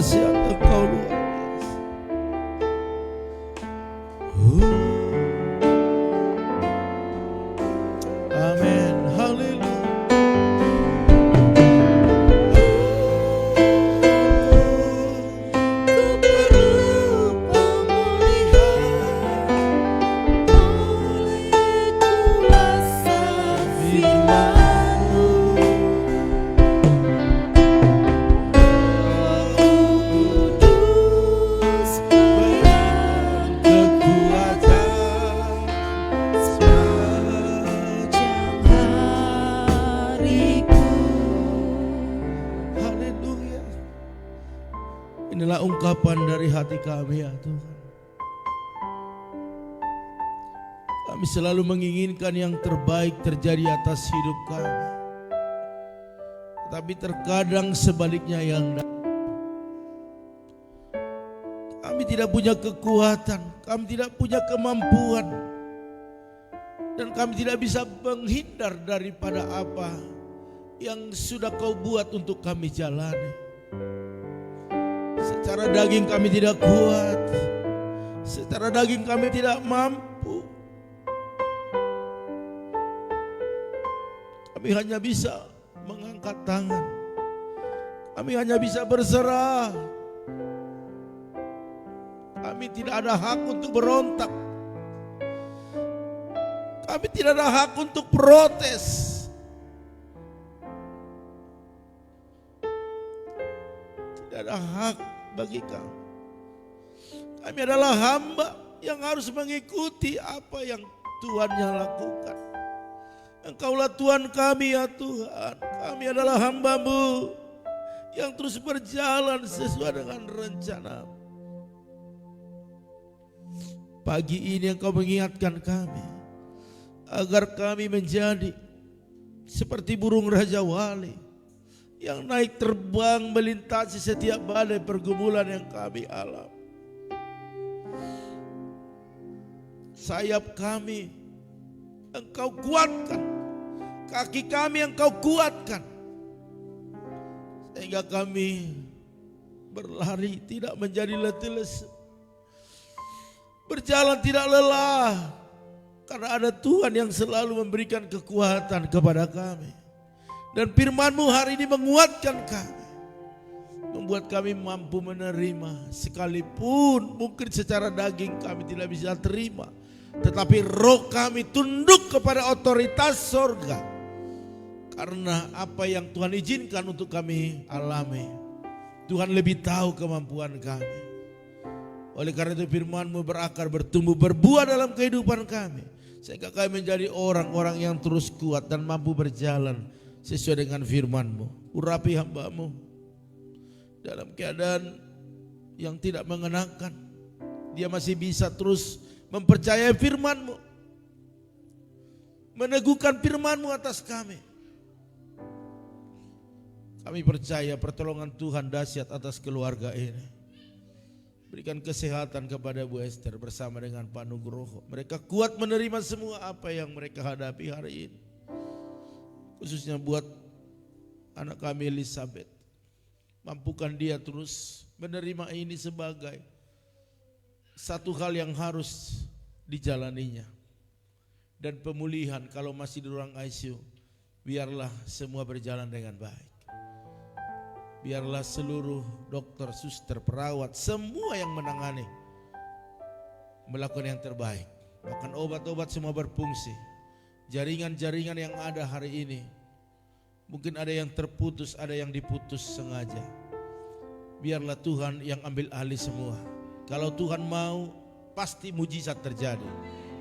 dahsyat, Engkau luar biasa. Amin, haleluya. Inilah ungkapan dari hati kami ya Tuhan. Kami selalu menginginkan yang terbaik terjadi atas hidup kami. Tapi terkadang sebaliknya yang kami tidak punya kekuatan, kami tidak punya kemampuan. Dan kami tidak bisa menghindar daripada apa yang sudah Kau buat untuk kami jalani. Secara daging kami tidak kuat, secara daging kami tidak mampu. Kami hanya bisa mengangkat tangan, kami hanya bisa berserah. Kami tidak ada hak untuk berontak, kami tidak ada hak untuk protes. Tidak ada hak bagi kami. Kami adalah hamba yang harus mengikuti apa yang Tuhannya lakukan. Engkaulah Tuhan kami ya Tuhan. Kami adalah hamba-Mu yang terus berjalan sesuai dengan rencana. Pagi ini Engkau mengingatkan kami agar kami menjadi seperti burung Raja Wali yang naik terbang melintasi setiap badai pergumulan yang kami alami. Sayap kami Engkau kuatkan, kaki kami Engkau kuatkan, sehingga kami berlari tidak menjadi letih lesu, berjalan tidak lelah, karena ada Tuhan yang selalu memberikan kekuatan kepada kami. Dan firman-Mu hari ini menguatkan kami, membuat kami mampu menerima, sekalipun mungkin secara daging kami tidak bisa terima, tetapi roh kami tunduk kepada otoritas sorga. Karena apa yang Tuhan izinkan untuk kami alami, Tuhan lebih tahu kemampuan kami. Oleh karena itu firman-Mu berakar, bertumbuh, berbuah dalam kehidupan kami, sehingga kami menjadi orang-orang yang terus kuat dan mampu berjalan sesuai dengan firman-Mu. Urapi hamba-Mu dalam keadaan yang tidak mengenakan, dia masih bisa terus mempercayai firman-Mu, meneguhkan firman-Mu atas kami. Kami percaya pertolongan Tuhan dahsyat atas keluarga ini. Berikan kesehatan kepada Bu Esther bersama dengan Pak Nugroho. Mereka kuat menerima semua apa yang mereka hadapi hari ini. Khususnya buat anak kami Elizabeth. Mampukan dia terus menerima ini sebagai satu hal yang harus dijalaninya. Dan pemulihan kalau masih di ruang ICU, biarlah semua berjalan dengan baik. Biarlah seluruh dokter, suster, perawat, semua yang menangani melakukan yang terbaik. Bahkan obat-obat semua berfungsi. Jaringan-jaringan yang ada hari ini, mungkin ada yang terputus, ada yang diputus sengaja. Biarlah Tuhan yang ambil alih semua. Kalau Tuhan mau, pasti mujizat terjadi.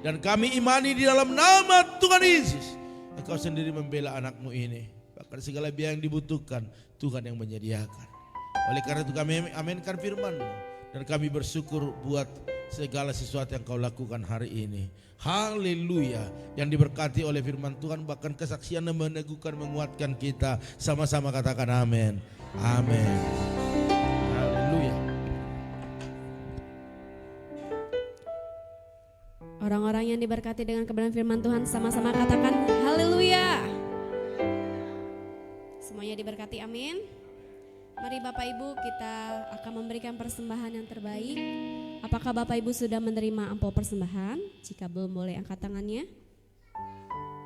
Dan kami imani di dalam nama Tuhan Yesus, Engkau sendiri membela anak-Mu ini. Bahkan segala biaya yang dibutuhkan, Tuhan yang menyediakan. Oleh karena itu kami aminkan firman-Mu, dan kami bersyukur buat segala sesuatu yang Kau lakukan hari ini. Haleluya. Yang diberkati oleh firman Tuhan, bahkan kesaksian yang meneguhkan, menguatkan kita. Sama-sama katakan amin. Amin. Haleluya.
Orang-orang yang diberkati dengan kebenaran firman Tuhan sama-sama katakan haleluya. Semuanya diberkati, amin. Mari Bapak Ibu, kita akan memberikan persembahan yang terbaik. Apakah Bapak Ibu sudah menerima amplop persembahan? Jika belum, boleh angkat tangannya.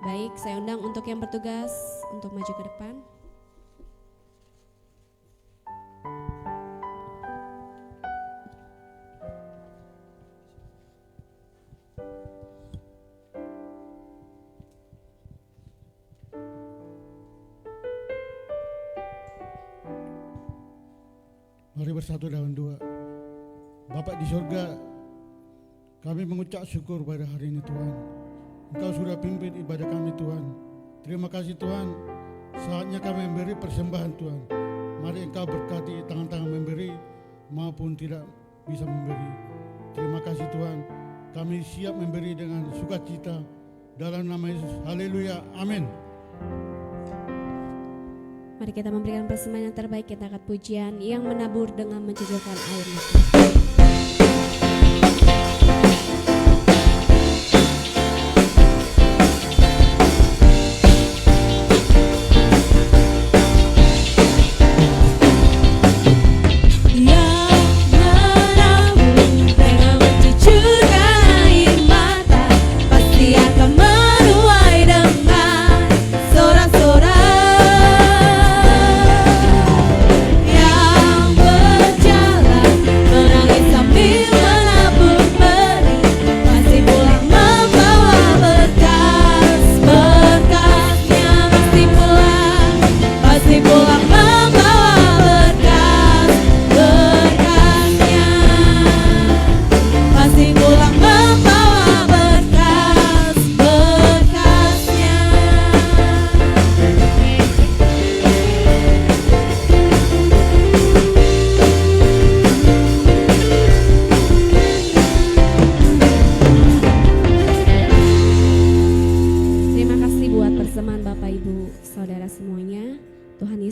Baik, saya undang untuk yang bertugas untuk maju ke depan.
Mari bersatu dalam doa. Bapak di surga, kami mengucap syukur pada hari ini Tuhan. Engkau sudah pimpin ibadah kami Tuhan. Terima kasih Tuhan. Saatnya kami memberi persembahan Tuhan. Mari Engkau berkati tangan-tangan memberi maupun tidak bisa memberi. Terima kasih Tuhan. Kami siap memberi dengan sukacita dalam nama Yesus. Haleluya. Amin.
Mari kita memberikan persembahan yang terbaik. Kita angkat pujian yang menabur dengan mencucurkan air mata.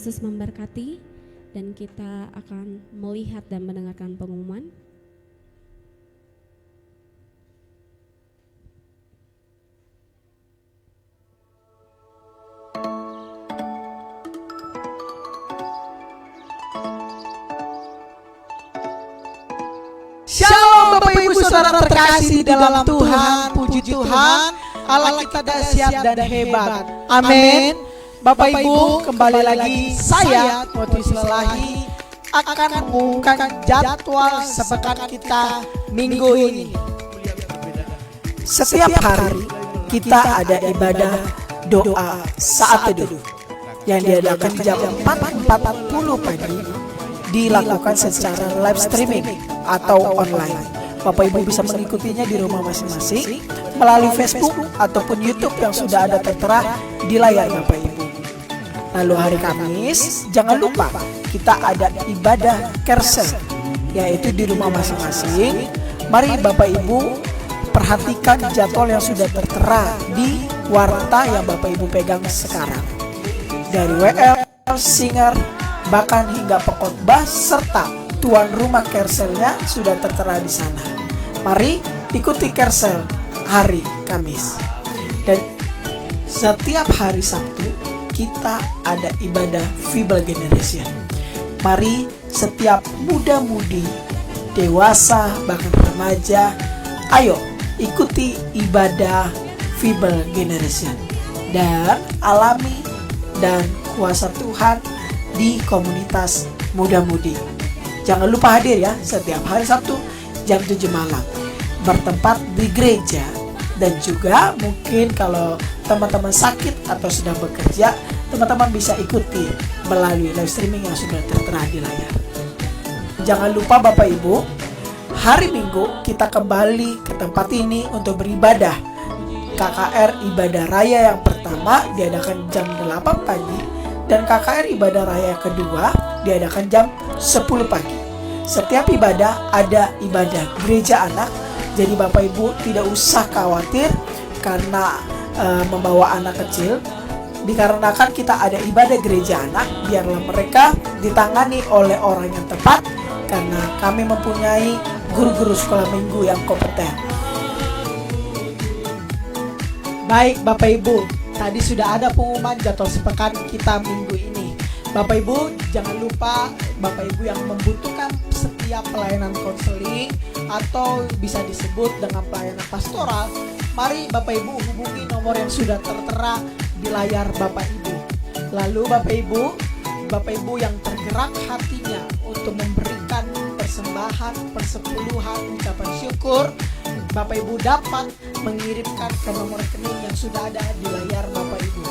Memberkati, dan kita akan melihat dan mendengarkan pengumuman.
Shalom Bapak Ibu Saudara terkasih di dalam Tuhan. Puji Tuhan, Allah kita dahsyat dan hebat. Amin. Bapak Ibu, kembali lagi saya Timotius Lelahi akan mengumumkan jadwal sepekan kita minggu ini. Setiap hari kita ada ibadah doa saat teduh yang diadakan jam 4.40 pagi, dilakukan secara live streaming atau online. Bapak Ibu bisa mengikutinya di rumah masing-masing melalui Facebook ataupun YouTube yang sudah ada tertera di layar Bapak Ibu. Lalu hari Kamis, jangan lupa kita ada ibadah Kersel, yaitu di rumah masing-masing. Mari Bapak Ibu perhatikan jadwal yang sudah tertera di warta yang Bapak Ibu pegang sekarang. Dari WL, singer, bahkan hingga pengkhotbah serta tuan rumah Kerselnya sudah tertera di sana. Mari ikuti Kersel hari Kamis. Dan setiap hari Sabtu kita ada ibadah Feeble Generation. Mari setiap muda-mudi, dewasa, bahkan remaja, ayo ikuti ibadah Feeble Generation dan alami dan kuasa Tuhan di komunitas muda-mudi. Jangan lupa hadir ya setiap hari Sabtu jam 7 malam bertempat di gereja. Dan juga mungkin kalau teman-teman sakit atau sedang bekerja, teman-teman bisa ikuti melalui live streaming yang sudah tertera di layar. Jangan lupa Bapak Ibu, hari Minggu kita kembali ke tempat ini untuk beribadah. KKR Ibadah Raya yang pertama diadakan jam 8 pagi dan KKR Ibadah Raya kedua diadakan jam 10 pagi. Setiap ibadah ada ibadah gereja anak. Jadi Bapak Ibu tidak usah khawatir karena membawa anak kecil. Dikarenakan kita ada ibadah gereja anak, biarlah mereka ditangani oleh orang yang tepat karena kami mempunyai guru-guru sekolah minggu yang kompeten. Baik Bapak Ibu, tadi sudah ada pengumuman jadwal sepekan kita minggu ini. Bapak Ibu jangan lupa Bapak Ibu yang membutuhkan setiap pelayanan konseling atau bisa disebut dengan pelayanan pastoral, mari Bapak Ibu hubungi nomor yang sudah tertera di layar Bapak Ibu. Lalu Bapak Ibu yang tergerak hatinya untuk memberikan persembahan, persepuluhan, ucapan syukur, Bapak Ibu dapat mengirimkan ke nomor rekening yang sudah ada di layar Bapak Ibu.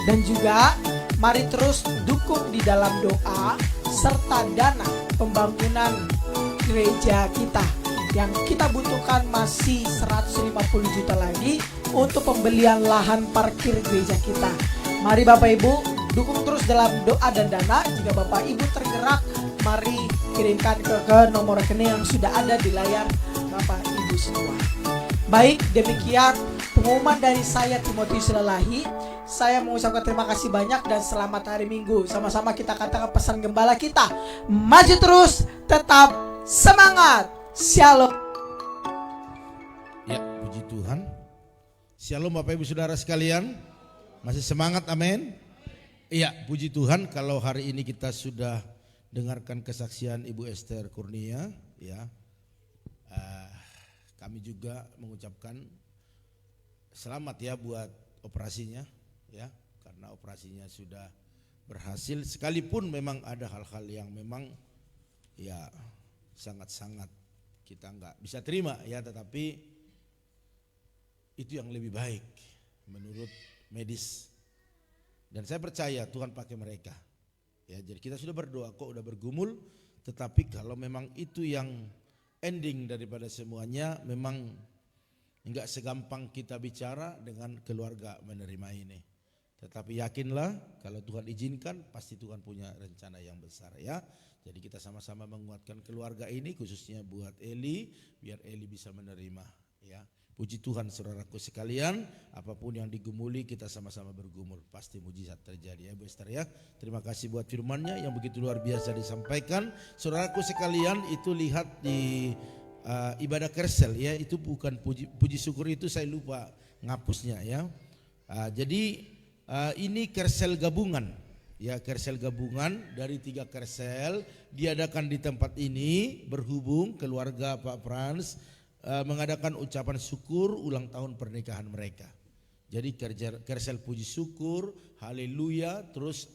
Dan juga mari terus dukung di dalam doa serta dana pembangunan gereja kita. Yang kita butuhkan masih 150 juta lagi untuk pembelian lahan parkir gereja kita. Mari Bapak Ibu dukung terus dalam doa dan dana. Jika Bapak Ibu tergerak, mari kirimkan ke nomor rekening yang sudah ada di layar Bapak Ibu semua. Baik, demikian pengumuman dari saya Timotius Lelahi. Saya mengucapkan terima kasih banyak dan selamat hari Minggu. Sama-sama kita katakan pesan gembala kita. Maju terus, tetap semangat. Shalom.
Ya, puji Tuhan. Shalom Bapak Ibu Saudara sekalian. Masih semangat, amin. Iya, puji Tuhan kalau hari ini kita sudah dengarkan kesaksian Ibu Esther Kurnia, ya. Kami juga mengucapkan selamat ya buat operasinya, ya, karena operasinya sudah berhasil. Sekalipun memang ada hal-hal yang memang ya sangat-sangat kita nggak bisa terima ya, tetapi itu yang lebih baik menurut medis. Dan saya percaya Tuhan pakai mereka. Ya, jadi kita sudah berdoa kok, udah bergumul, tetapi kalau memang itu yang ending daripada semuanya, memang enggak segampang kita bicara dengan keluarga menerima ini. Tetapi yakinlah kalau Tuhan izinkan pasti Tuhan punya rencana yang besar ya. Jadi kita sama-sama menguatkan keluarga ini, khususnya buat Eli, biar Eli bisa menerima ya. Puji Tuhan saudaraku sekalian, apapun yang digumuli kita sama-sama bergumul, pasti mujizat terjadi ya Bu Esther ya. Terima kasih buat firman-Nya yang begitu luar biasa disampaikan. Saudaraku sekalian, itu lihat di ibadah kersel ya, itu bukan puji syukur, itu saya lupa ngapusnya ya. Jadi ini kersel gabungan ya, kersel gabungan dari 3 kersel diadakan di tempat ini, berhubung keluarga Pak Frans mengadakan ucapan syukur ulang tahun pernikahan mereka. Jadi kersel puji syukur, haleluya, terus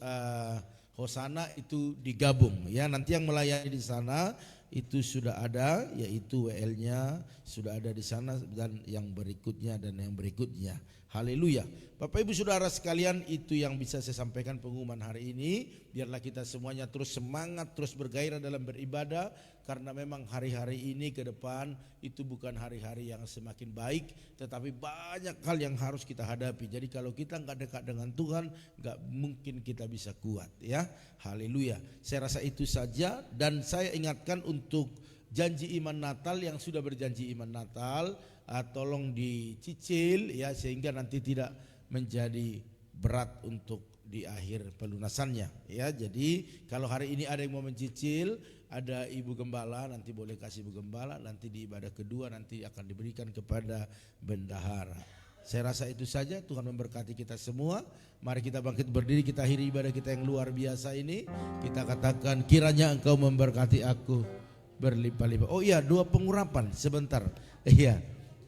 hosana itu digabung ya. Nanti yang melayani di sana itu sudah ada, yaitu WL-nya sudah ada di sana, dan yang berikutnya dan yang berikutnya. Haleluya. Bapak Ibu Saudara sekalian, itu yang bisa saya sampaikan pengumuman hari ini. Biarlah kita semuanya terus semangat, terus bergairah dalam beribadah, karena memang hari-hari ini ke depan itu bukan hari-hari yang semakin baik, tetapi banyak hal yang harus kita hadapi. Jadi kalau kita nggak dekat dengan Tuhan, nggak mungkin kita bisa kuat ya. Haleluya. Saya rasa itu saja, dan saya ingatkan untuk janji iman Natal yang sudah berjanji iman Natal, tolong dicicil ya, sehingga nanti tidak menjadi berat untuk di akhir pelunasannya ya. Jadi kalau hari ini ada yang mau mencicil, ada Ibu Gembala, nanti boleh kasih Ibu Gembala, nanti di ibadah kedua nanti akan diberikan kepada bendahara. Saya rasa itu saja. Tuhan memberkati kita semua. Mari kita bangkit berdiri, kita akhiri ibadah kita yang luar biasa ini. Kita katakan, kiranya Engkau memberkati aku berlimpah-limpah. Oh iya, 2 pengurapan sebentar. Iya.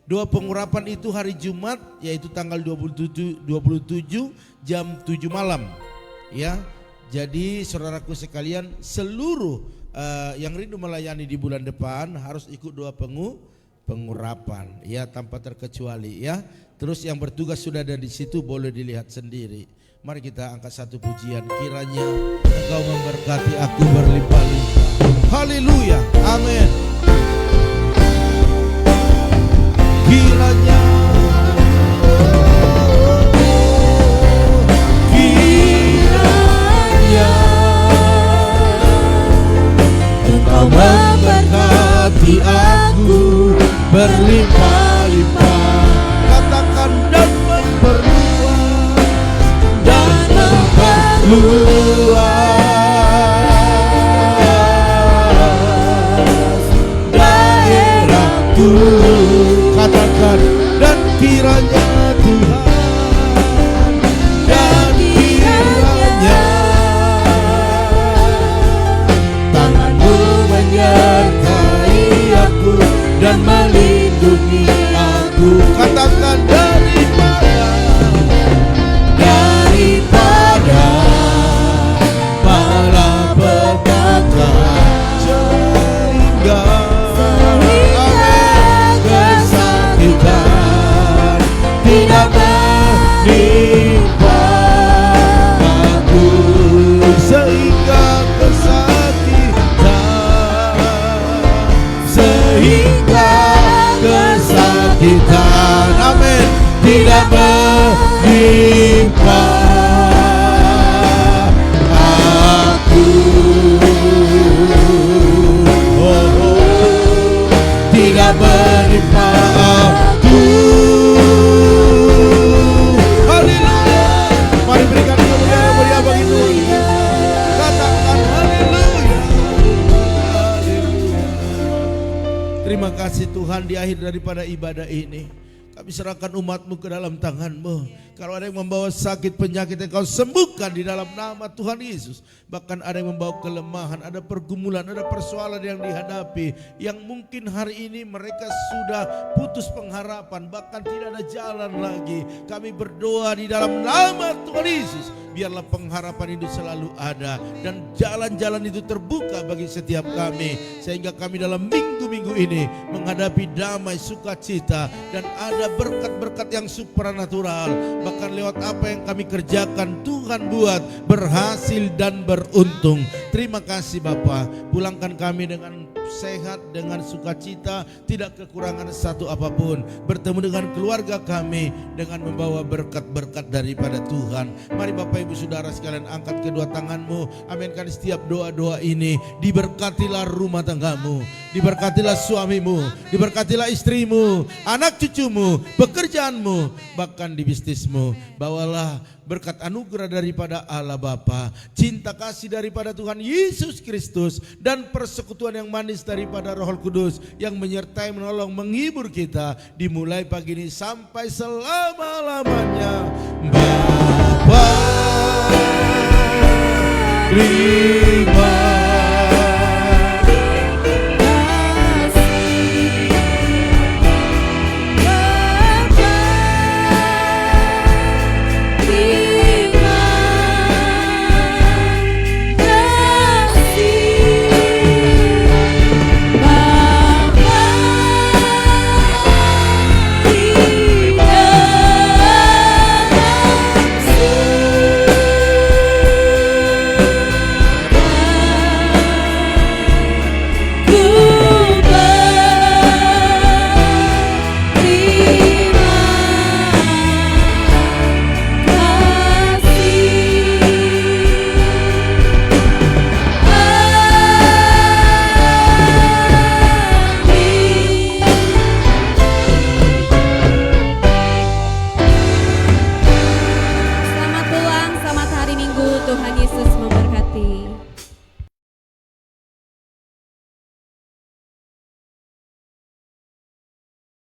2 pengurapan itu hari Jumat, yaitu tanggal 27 jam 7 malam ya. Jadi saudaraku sekalian, seluruh yang rindu melayani di bulan depan harus ikut 2 pengurapan ya, tanpa terkecuali ya. Terus yang bertugas sudah ada di situ, boleh dilihat sendiri. Mari kita angkat satu pujian, kiranya Engkau memberkati aku berlimpah-limpah. Haleluya, amin. Kiranya Engkau memberkati aku berlimpah-limpah. Katakan, dan memperluas dan memperluas daerahku. Katakan, dan kiranya Tuhan, dan kiranya melindungi aku. Katakan daripada malapetaka, sehingga kesakitan tidak menimpa aku, sehingga kesakitan, amin, tidak menimpa aku. Tidak menimpa aku. Haleluya. Mari berikan kemuliaan yang mulia bagi Tuhan. Katakan haleluya. Haleluya. Terima kasih Tuhan, di akhir daripada ibadah ini kami serahkan umat-Mu ke dalam tangan-Mu. Kalau ada yang membawa sakit penyakit, Engkau sembuhkan di dalam nama Tuhan Yesus. Bahkan ada yang membawa kelemahan, ada pergumulan, ada persoalan yang dihadapi, yang mungkin hari ini mereka sudah putus pengharapan, bahkan tidak ada jalan lagi. Kami berdoa di dalam nama Tuhan Yesus, biarlah pengharapan itu selalu ada dan jalan-jalan itu terbuka bagi setiap kami, sehingga kami dalam minggu-minggu ini menghadapi damai, sukacita, dan ada berkat-berkat yang supranatural. Bahkan lewat apa yang kami kerjakan, Tuhan buat berhasil dan beruntung. Terima kasih Bapa, pulangkan kami dengan sehat, dengan sukacita, tidak kekurangan satu apapun. Bertemu dengan keluarga kami dengan membawa berkat-berkat daripada Tuhan. Mari Bapak Ibu Saudara sekalian, angkat kedua tanganmu, aminkan setiap doa-doa ini. Diberkatilah rumah tanggamu, diberkatilah suamimu, diberkatilah istrimu, anak cucumu, pekerjaanmu, bahkan di bisnismu. Bawalah berkat anugerah daripada Allah Bapa, cinta kasih daripada Tuhan Yesus Kristus, dan persekutuan yang manis daripada Roh Kudus yang menyertai, menolong, menghibur kita dimulai pagi ini sampai selama-lamanya. Bapa,